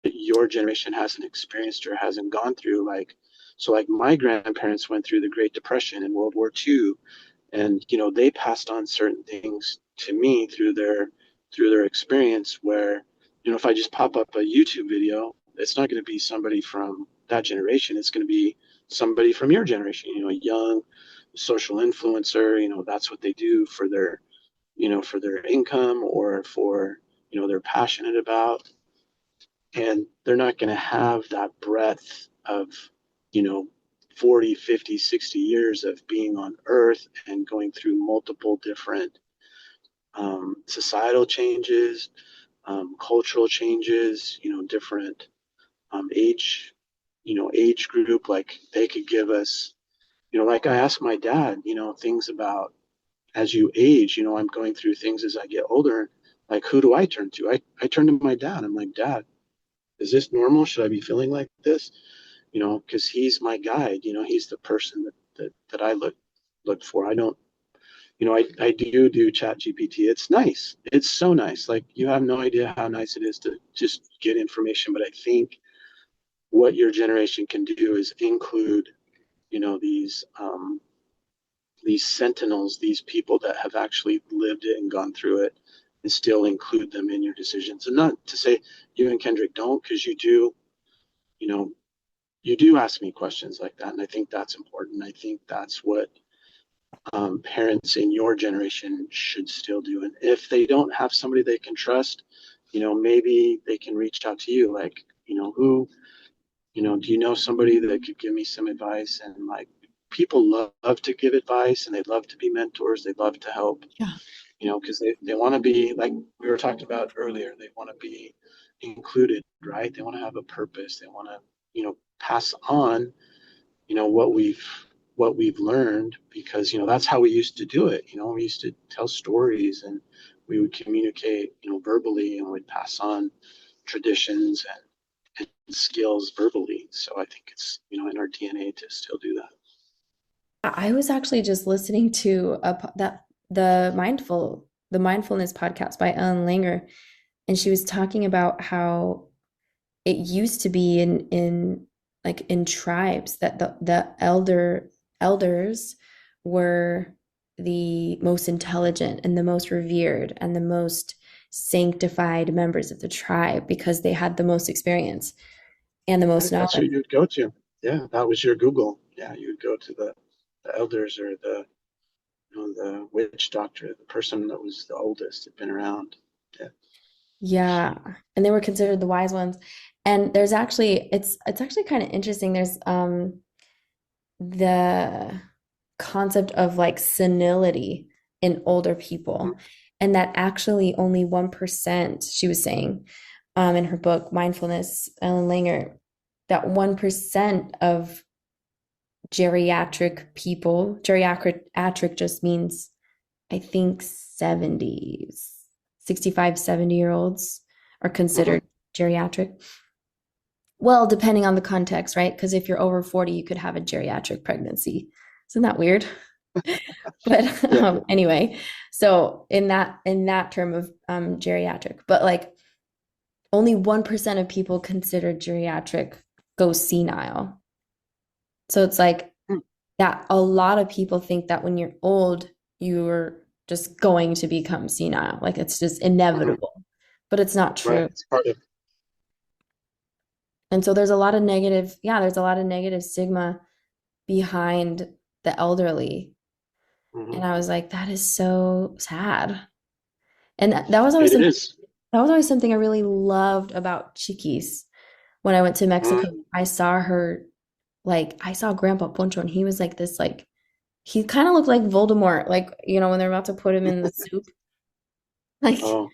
your generation hasn't experienced or hasn't gone through. Like, so like my grandparents went through the Great Depression and World War II, and they passed on certain things to me through their experience. Where if I just pop up a YouTube video, it's not going to be somebody from that generation. It's going to be somebody from your generation. A young social influencer. That's what they do for their income or for they're passionate about, and they're not going to have that breadth of you know 40, 50, 60 years of being on earth and going through multiple different societal changes, cultural changes, different age age group. Like they could give us, like I asked my dad, things about as you age, I'm going through things as I get older. Like, who do I turn to? I turn to my dad. I'm like, Dad, is this normal? Should I be feeling like this? Because he's my guide. He's the person that I look for. I don't, I do chat GPT. It's nice. It's so nice. Like you have no idea how nice it is to just get information. But I think what your generation can do is include, these sentinels, these people that have actually lived it and gone through it, and still include them in your decisions. And not to say you and Kendrick don't, because you know, you do ask me questions like that, and I think that's important. I think that's what parents in your generation should still do. And if they don't have somebody they can trust, maybe they can reach out to you. Like, who, do you know somebody that could give me some advice? And like, people love to give advice, and they love to be mentors. They love to help. Yeah. because they want to be like we were talking about earlier. They want to be included, right? They want to have a purpose. They want to, pass on, what we've learned because that's how we used to do it. We used to tell stories and we would communicate, verbally and would pass on traditions and skills verbally. So I think it's in our DNA to still do that. I was actually just listening to that the mindfulness podcast by Ellen Langer, and she was talking about how it used to be in like in tribes that the elders were the most intelligent and the most revered and the most sanctified members of the tribe because they had the most experience and the most Right, that's knowledge. who you'd go to. Yeah, that was your Google. Yeah, you'd go to the elders or the witch doctor, the person that was the oldest, had been around. Yeah. Yeah, and they were considered the wise ones. And there's actually it's actually kind of interesting. There's the concept of like senility in older Mhm. people, and that actually only 1%, she was saying, in her book Mindfulness, Ellen Langer, that 1% of geriatric people, geriatric just means I think 70s, 65, 70-year olds are Mhm. considered geriatric. Well, depending on the context, right? Because if you're over 40, you could have a geriatric pregnancy. Isn't that weird? But Yeah. anyway, so in that term of geriatric, but like only 1% of people considered geriatric go senile. So it's like Mm. that a lot of people think that when you're old, you're just going to become senile. Like it's just Mhm. inevitable. But it's not Right. true. It's part of. And so there's a lot of negative stigma behind the elderly. Mhm. And I was like, that is so sad. And It is. that was always something I really loved about Chiquis. When I went to Mexico, Mm. I saw her like I saw Grandpa Poncho and he was like this like he kind of looked like Voldemort, like when they're about to put him in the soup. Like Oh,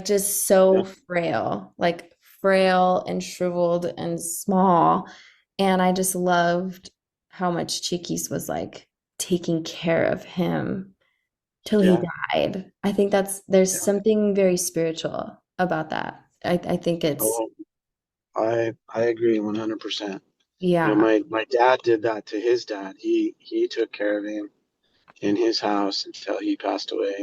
just yeah. so frail, like frail and shriveled and small. And I just loved how much Chiquis was like taking care of him till he Yeah. died. I think there's Yeah. something very spiritual about that. I think it's Oh, I agree 100%. yeah. My dad did that to his dad. He took care of him in his house until he passed away.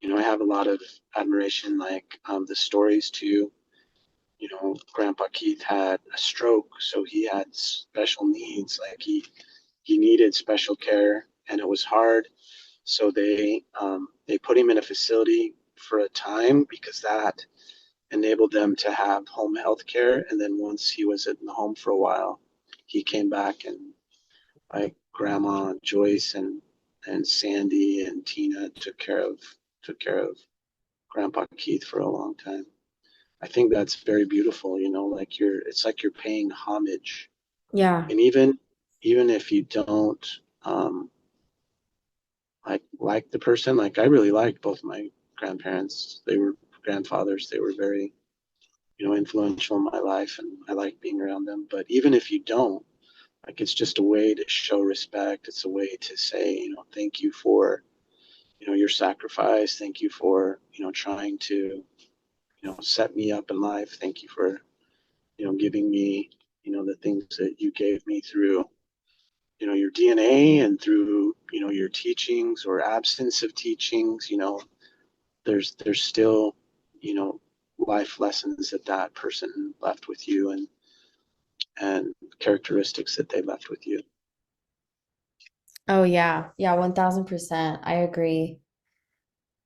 And I have a lot of admiration, like the stories too. Grandpa Keith had a stroke, so he had special needs. Like he needed special care, and it was hard. So they put him in a facility for a time because that enabled them to have home health care. And then once he was in the home for a while, he came back and like Grandma Joyce and Sandy and Tina took care of Grandpa Keith for a long time. I think that's very beautiful, like it's like you're paying homage. Yeah. And even if you don't um like the person, like I really liked both my grandparents. They were grandfathers. They were very, influential in my life and I like being around them. But even if you don't, like it's just a way to show respect. It's a way to say, thank you for, your sacrifice. Thank you for, trying to, set me up in life. Thank you for, giving me, the things that you gave me through, your DNA and through, your teachings or absence of teachings. There's still, you know, life lessons that that person left with you and characteristics that they left with you. Oh yeah. Yeah, 1000%. I agree.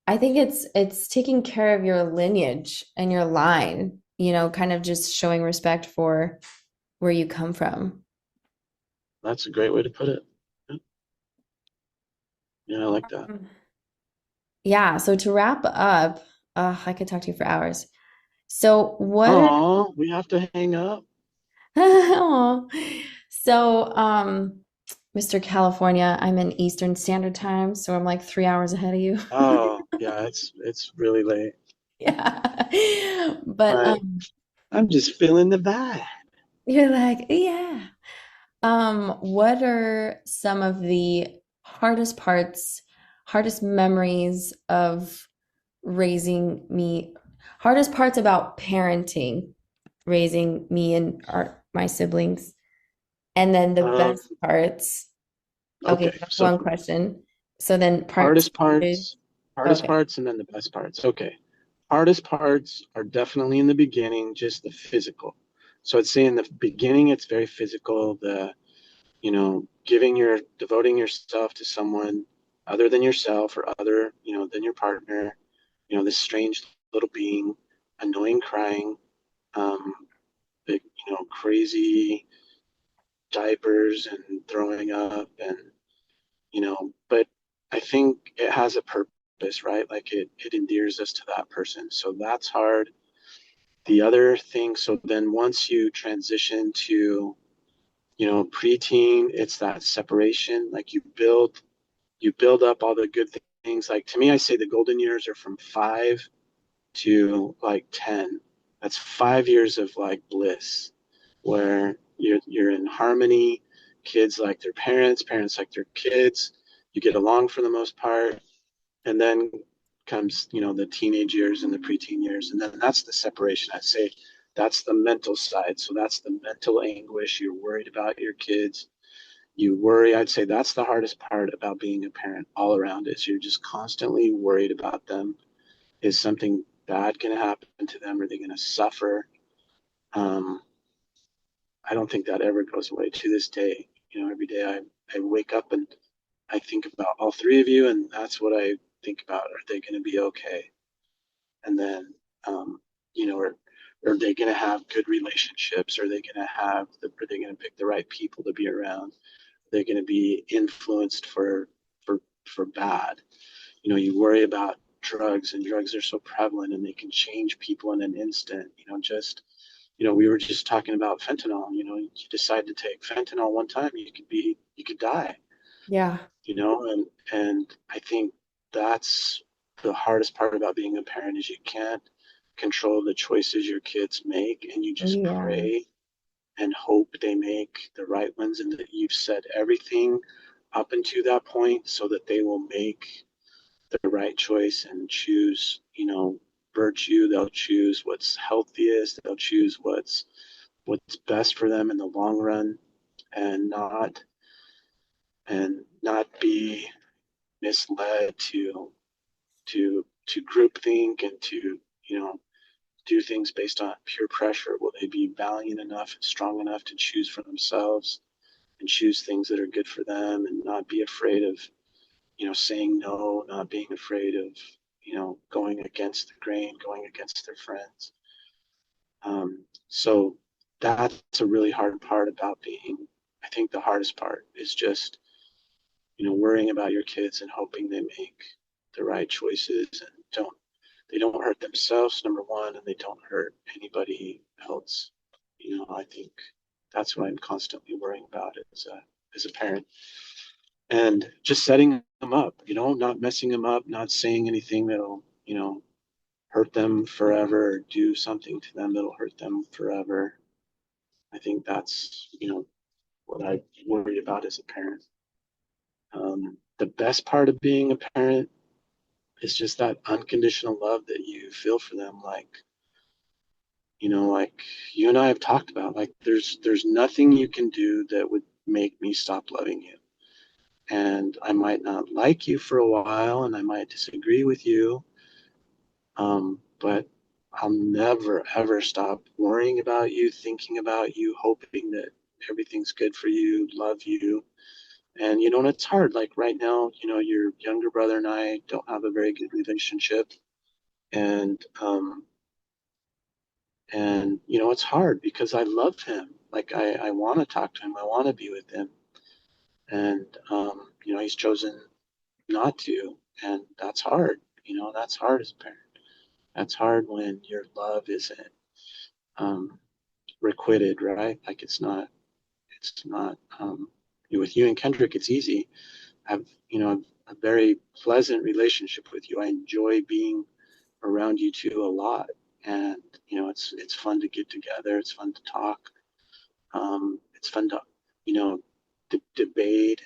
I think it's taking care of your lineage and your line, kind of just showing respect for where you come from. That's a great way to put it. Yeah, I like that. Yeah, so to wrap up, I could talk to you for hours. So what are Oh, we have to hang up. Aw. So Mr. California, I'm in Eastern Standard Time, so I'm like 3 hours ahead of you. Oh, yeah, it's really late. Yeah. But But I'm just feeling the vibe. you're like, yeah. What are some of the hardest parts, hardest memories of raising me, hardest parts about parenting, raising me and my siblings, and then the Um, best parts. Okay, okay, that's so one question. So then part hardest two is, parts, hardest okay. parts, and then the best parts. Okay. Hardest parts are definitely in the beginning, just the physical. So I'd say in the beginning, it's very physical. Devoting yourself to someone other than yourself or other, than your partner, this strange little being, annoying crying, um, the, crazy diapers and throwing up but I think it has a purpose, right? Like it endears us to that person. So that's hard. The other thing, so then once you transition to, preteen, it's that separation. Like you build up all the good things. Like to me, I say the golden years are from 5 to like 10. That's 5 years of like bliss where you're in harmony. Kids like their parents, parents like their kids. You get along for the most part, and then comes the teenage years and the preteen years, and then that's the separation. I say that's the mental side. So that's the mental anguish. You're worried about your kids. You worry. I'd say that's the hardest part about being a parent all around is you're just constantly worried about them. Is something bad going to happen to them? Are they going to suffer? Um, I don't think that ever goes away to this day. Every day I wake up and I think about all three of you, and that's what I think about. Are they going to be okay? And then, um, are they going to have good relationships? Are they going to pick the right people to be around? Are they going to be influenced for, for bad? You worry about drugs, and drugs are so prevalent and they can change people in an instant. We were just talking about fentanyl. You decide to take fentanyl one time, you could die. Yeah. And I think that's the hardest part about being a parent is you can't control the choices your kids make, and you just Yeah. pray and hope they make the right ones, and that you've said everything up until that point so that they will make the right choice and choose, virtue. They'll choose what's healthiest. They'll choose what's best for them in the long run, and not be misled to groupthink and to do things based on pure pressure. Will they be valiant enough and strong enough to choose for themselves and choose things that are good for them, and not be afraid of saying no, not being afraid of going against the grain, going against their friends. So that's a really hard part about being. I think the hardest part is just worrying about your kids and hoping they make the right choices and don't hurt themselves, number one, and they don't hurt anybody else. I think that's what I'm constantly worrying about as a parent, and just setting them up. Not messing them up, not saying anything that'll hurt them forever, or do something to them that'll hurt them forever. I think that's what I worry about as a parent. The best part of being a parent is just that unconditional love that you feel for them. Like you and I have talked about, like there's nothing you can do that would make me stop loving you. And I might not like you for a while, and I might disagree with you, but I'll never ever stop worrying about you, thinking about you, hoping that everything's good for you, love you. And it's hard. Like right now, your younger brother and I don't have a very good relationship, and it's hard because I love him. Like I want to talk to him. I want to be with him, and he's chosen not to, and that's hard. That's hard as a parent. That's hard when your love isn't um, requited, right? Like it's not. with you and Kendrick, it's easy. I've, a very pleasant relationship with you. I enjoy being around you two a lot. And, it's fun to get together. It's fun to talk. It's fun to, debate,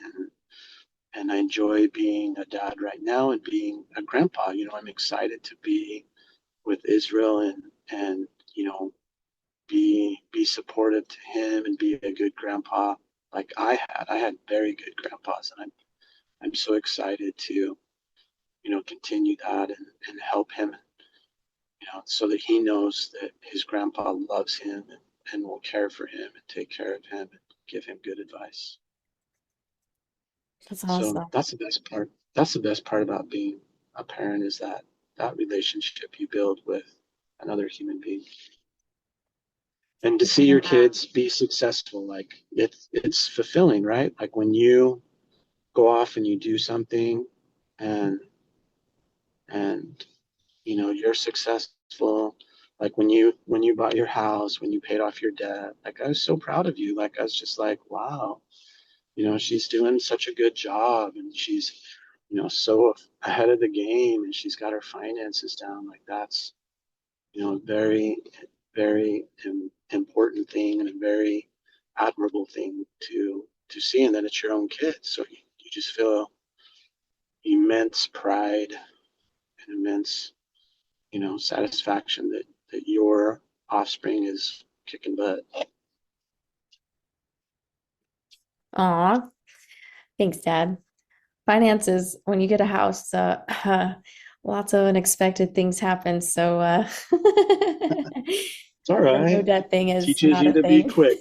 and I enjoy being a dad right now and being a grandpa. I'm excited to be with Israel, and, you know, be supportive to him and be a good grandpa like I had. I had very good grandpas, and I'm so excited to, continue that, and help him, so that he knows that his grandpa loves him, and will care for him and take care of him and give him good advice. That's So awesome. that's the best part. That's the best part about being a parent, is that relationship you build with another human being. And to see your Yeah. kids be successful, like it's fulfilling, right? Like when you go off and you do something, and and you're successful, like when you bought your house, when you paid off your debt. Like, I was so proud of you. Like, I was just like, wow, she's doing such a good job, and she's, so ahead of the game, and she's got her finances down. Like, that's, a very, very important thing, and a very admirable thing to see. And then it's your own kid. So you just feel immense pride and immense, satisfaction that your offspring is kicking butt. Aw, thanks, Dad. Finances, when you get a house, lots of unexpected things happen. So, It's all the no right. debt thing It is teaches not you a to be thing. quick,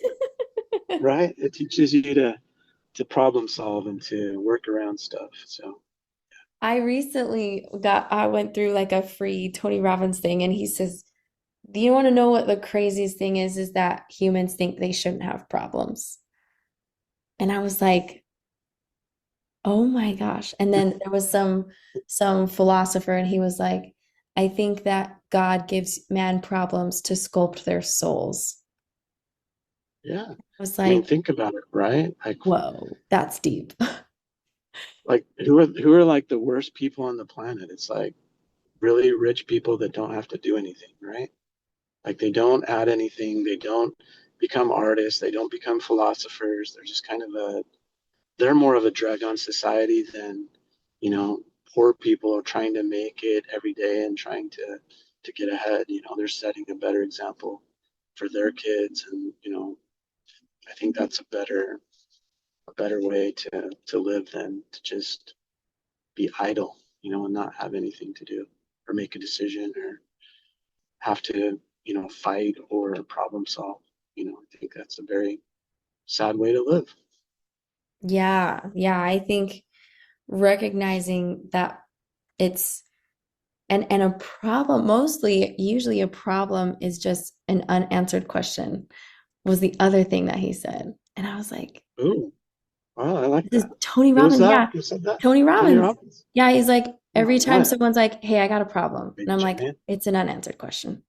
right? It teaches you to problem solve and to work around stuff. So, I went through like a free Tony Robbins thing, and he says, do you want to know what the craziest thing is that humans think they shouldn't have problems. And I was like, oh my gosh. And then there was some philosopher, and he was like, I think that God gives man problems to sculpt their souls. yeah. I was I mean, like, think about it, right? whoa, that's deep. Like who are like the worst people on the planet? It's like really rich people that don't have to do anything, right? Like, they don't add anything. They don't become artists. They don't become philosophers. They're just kind of they're more of a drag on society than, you know, poor people are trying to make it every day and trying to get ahead. They're setting a better example for their kids. And, I think that's a better way to live than to just be idle, and not have anything to do or make a decision or have to, fight or problem solve. I think that's a very sad way to live. Yeah, yeah, I think recognizing that it's and a problem, mostly usually a problem is just an unanswered question, was the other thing that he said. And I was like, Ooh, wow, I like this is that. Tony Who was Robbins. that? Yeah, Who said that? Tony Tony Robbins. Robbins. Yeah, he's like, every Oh, time what? someone's like, hey, I got a problem. And Big I'm like, giant. it's an unanswered question.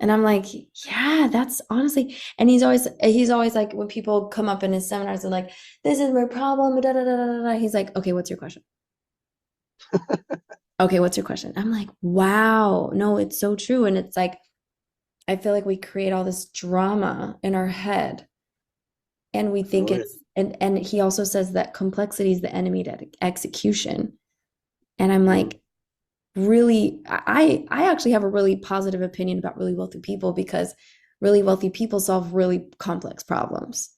And I'm like, yeah, that's honestly, and he's always like, when people come up in his seminars and like, this is my problem, da da da da da. He's like, okay, what's your question? Okay, what's your question? I'm like, wow, no, it's so true. And it's like, I feel like we create all this drama in our head, and we think Oh, yeah. it's, and he also says that complexity is the enemy to execution. And I'm Mm. like, really, I actually have a really positive opinion about really wealthy people, because really wealthy people solve really complex problems.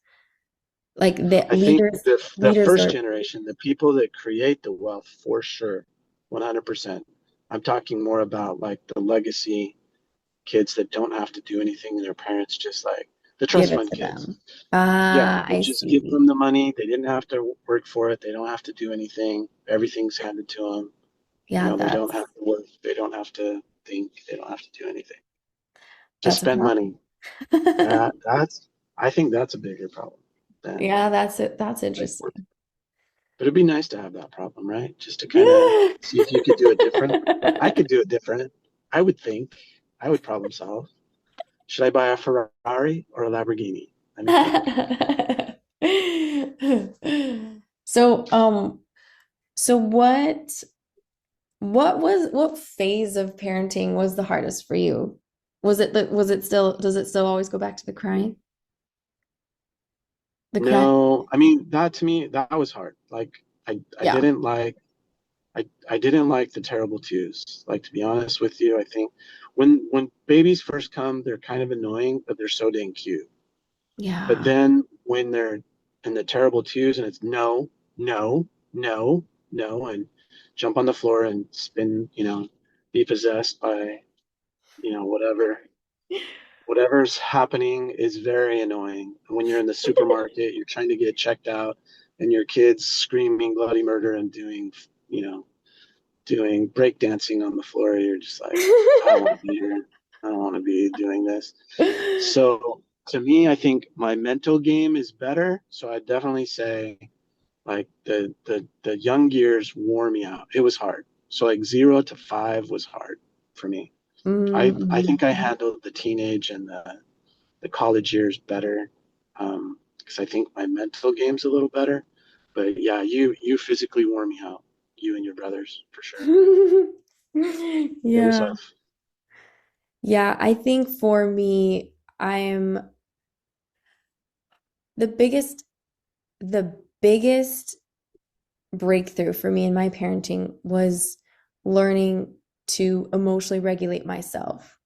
Like the I think the leaders first are generation, the people that create the wealth, for sure, 100%. I'm talking more about like the legacy kids that don't have to do anything, and their parents just like the give trust it fund to kids. them. Yeah, Ah, they I just give see. them the money. They didn't have to work for it. They don't have to do anything. Everything's handed to them. Yeah, They don't that's have to work. They don't have to think. They don't have to do anything. Just that's a spend money. problem. That's I think that's a bigger problem than Yeah, that's it. That's like work. interesting. But it'd be nice to have that problem, right? Just to kind of see if you could do it different. I could do it different. I would think. I would problem solve. Should I buy a Ferrari or a Lamborghini? Let me think. So, so what phase of parenting was the hardest for you? Was it still, does it still always go back to the crying? The crying? No, I mean that to me that was hard. Like I Yeah. didn't like I didn't like the terrible twos. Like to be honest with you, I think when babies first come, they're kind of annoying, but they're so dang cute. But Yeah. then when they're in the terrible twos and it's no, no, no, no, and jump on the floor and spin, be possessed by, whatever's happening is very annoying. When you're in the supermarket, you're trying to get checked out and your kids screaming bloody murder and you know, doing break dancing on the floor. You're just like, I don't want to be here. I don't want to be doing this. So to me, I think my mental game is better. So I definitely say like the young years wore me out. It was hard. So like 0 to 5 was hard for me. I Mm-hmm. think I handled the teenage and the college years better because I think my mental game's a little better. But yeah, you physically wore me out. You and your brothers for sure. It was Yeah. tough. Yeah, I think for me, I'm the biggest the biggest breakthrough for me in my parenting was learning to emotionally regulate myself.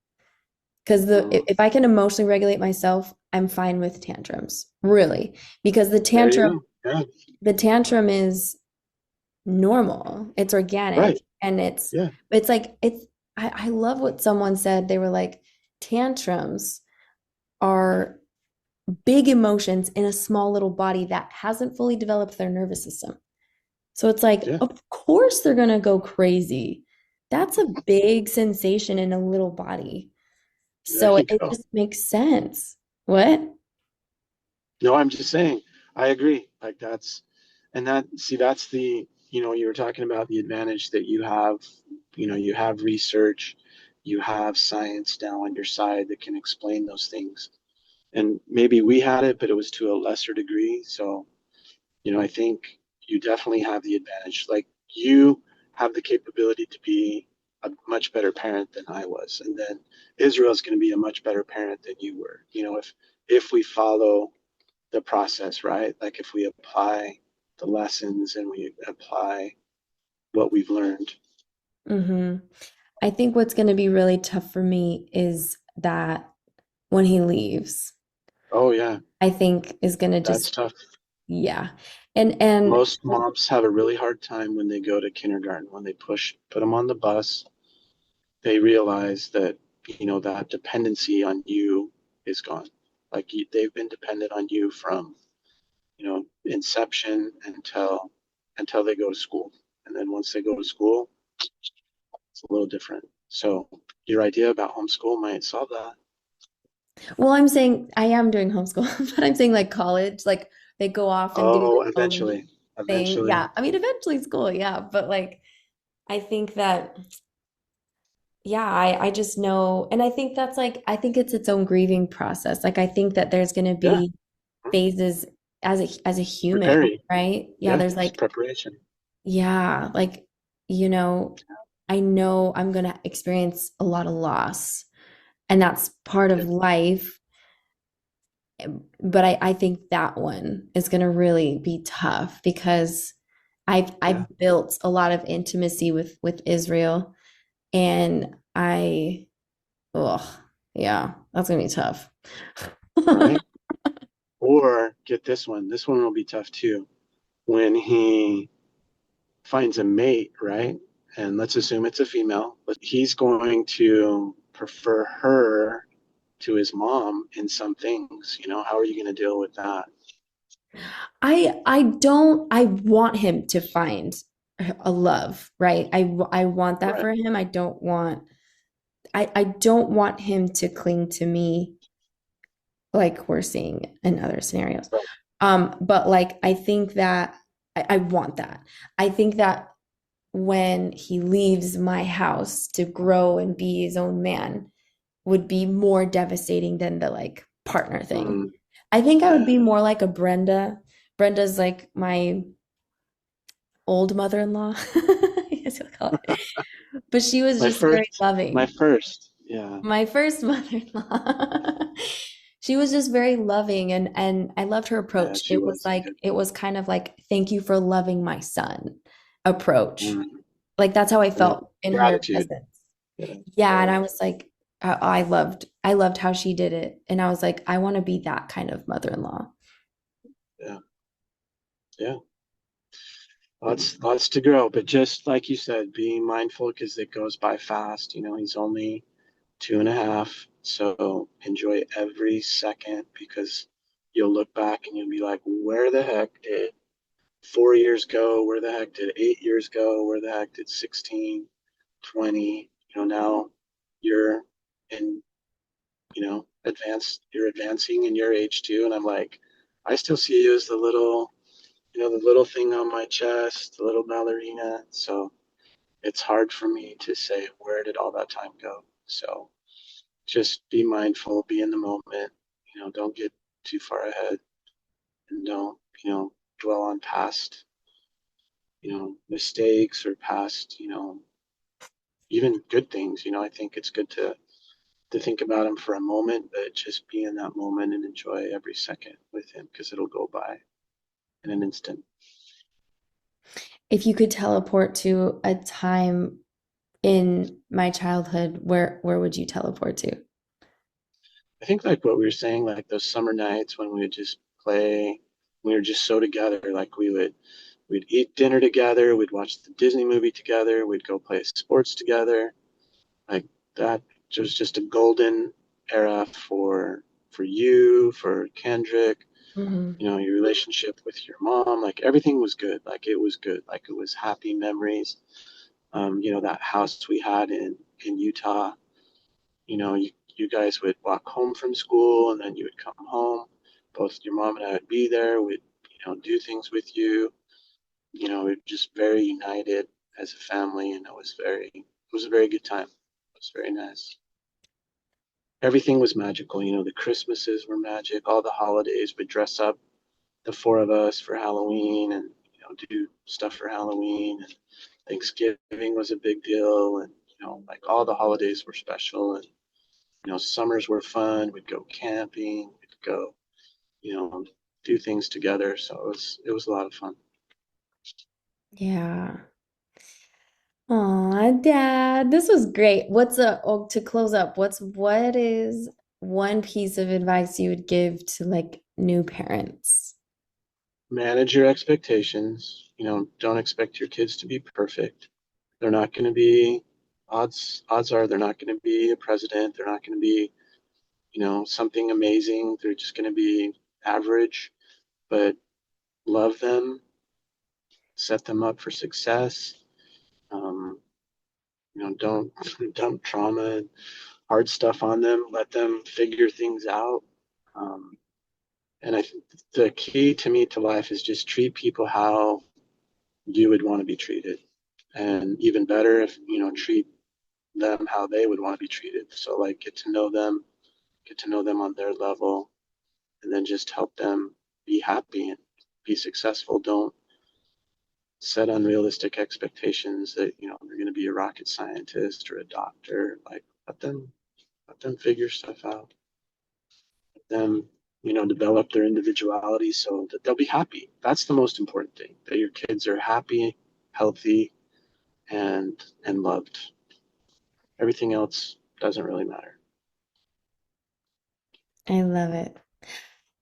Because Mm, if I can emotionally regulate myself, I'm fine with tantrums, really. Because there you go. Yeah. the tantrum is normal, it's organic, Right. and Yeah. it's like I love what someone said. They were like, tantrums are big emotions in a small little body that hasn't fully developed their nervous system. So it's like, Yeah. of course they're gonna go crazy. That's a big sensation in a little body. There So you it go. just makes sense. What? No, I'm just saying. I agree. Like that's you were talking about the advantage that you have. You have research, you have science now on your side that can explain those things. And maybe we had it, but it was to a lesser degree. So, I think you definitely have the advantage. Like you have the capability to be a much better parent than I was. And then Israel's going to be a much better parent than you were. If we follow the process, right? Like if we apply the lessons and we apply what we've learned. Hmm. I think what's going to be really tough for me is that when he leaves, Oh yeah, I think is going to that's just, tough. yeah. And Most moms have a really hard time when they go to kindergarten, when they put them on the bus, they realize that, that dependency on you is gone. Like they've been dependent on you from, inception until they go to school. And then once they go to school, it's a little different. So your idea about homeschool might solve that. well, I'm saying I am doing homeschool, but I'm saying like college, like they go off and do Oh, their own eventually, thing. eventually. Yeah. I mean, eventually school, yeah. But like I think that, yeah, I just know, and I think that's like, I think it's its own grieving process. Like I think that there's gonna Yeah, be phases as a human, preparing. right? Yeah, Yeah, there's it's like, preparation. yeah, like, you know I'm gonna experience a lot of loss, and that's part Yeah, of life. But I think that one is gonna really be tough because yeah, I've built a lot of intimacy with Israel, and oh yeah, that's gonna be tough. right. Or get this one. This one will be tough too. When he finds a mate, right? And let's assume it's a female, but he's going to prefer her to his mom in some things. How are you going to deal with that? I want him to find a love, right? I want that Right. for him. I don't want him to cling to me like we're seeing in other scenarios. Right. But like I think that I want that. I think that when he leaves my house to grow and be his own man would be more devastating than the like partner thing. Mm, I think I would yeah. be more like a Brenda. Brenda's like my old mother-in-law, I guess you'll call it. But she was My just very first, my loving. first. Yeah. My first mother-in-law. She was just very loving and I loved her Yeah, approach. she It was was like good. it was kind of like thank you for loving my son approach. Mm, Like that's how I yeah. felt in her Gratitude. presence. Yeah, Yeah, and I totally. was like I loved how she did it. And I was like I want to be that kind of mother-in-law. Yeah. Yeah. Lots to grow, but just like you said, being mindful because it goes by fast. He's only 2.5, so enjoy every second because you'll look back and you'll be like, where the heck did 4 years go? Where the heck did 8 years go? Where the heck did 16, 20? Now you're in, you're advancing in your age too. And I'm like, I still see you as the little thing on my chest, the little ballerina. So it's hard for me to say, where did all that time go? So just be mindful, be in the moment, don't get too far ahead and don't, dwell on past, mistakes or past, even good things. I think it's good to think about him for a moment, but just be in that moment and enjoy every second with him because it'll go by in an instant. If you could teleport to a time in my childhood, where would you teleport to? I think like what we were saying, like those summer nights when we would just play, we were just so together. Like we'd eat dinner together, we'd watch the Disney movie together, we'd go play sports together. Like that was just a golden era for you, for Kendrick, Hmm. your relationship with your mom. Like everything was good. Like it was good. Like it was happy memories. That house we had in Utah, you guys would walk home from school and then you would come home. Both your mom and I would be there. We'd, do things with you. We were just very united as a family, and it was a very good time. It was very nice. Everything was magical. The Christmases were magic. All the holidays would dress up the four of us for Halloween and do stuff for Halloween. And Thanksgiving was a big deal, and like all the holidays were special. And summers were fun. We'd go camping. We'd go, you know, do things together. So it was a lot of fun. Yeah. Aw, Dad, this was great. To close up, what is one piece of advice you would give to like new parents? Manage your expectations. Don't expect your kids to be perfect. They're not going to be. Odds are they're not going to be a president. They're not going to be something amazing. They're just going to be average. But love them, set them up for success. Um, don't dump trauma and hard stuff on them. Let them figure things out. Um, and I think the key to me to life is just treat people how you would want to be treated, and even better if treat them how they would want to be treated. So like get to know them on their level, and then just help them be happy and be successful. Don't set unrealistic expectations that they're going to be a rocket scientist or a doctor. Like let them figure stuff out. Let them develop their individuality so that they'll be happy. That's the most important thing. That your kids are happy, healthy, and loved. Everything else doesn't really matter. I love it.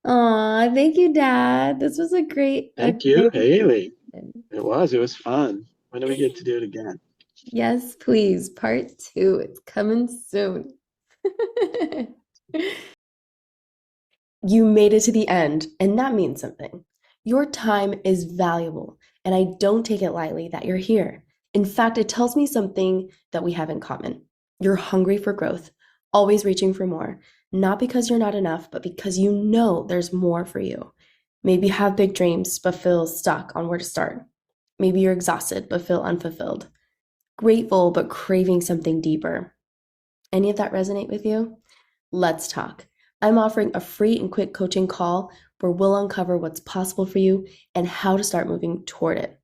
Aw, thank you, Dad. This was a Thank you, great Haley. conversation. It was fun. When do we get to do it again? Yes, please. Part two. It's coming soon. You made it to the end, and that means something. Your time is valuable, and I don't take it lightly that you're here. In fact, it tells me something that we have in common. You're hungry for growth, always reaching for more, not because you're not enough, but because you know there's more for you. Maybe you have big dreams, but feel stuck on where to start. Maybe you're exhausted, but feel unfulfilled. Grateful, but craving something deeper. Any of that resonate with you? Let's talk. I'm offering a free and quick coaching call where we'll uncover what's possible for you and how to start moving toward it.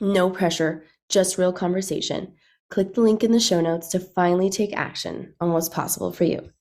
No pressure, just real conversation. Click the link in the show notes to finally take action on what's possible for you.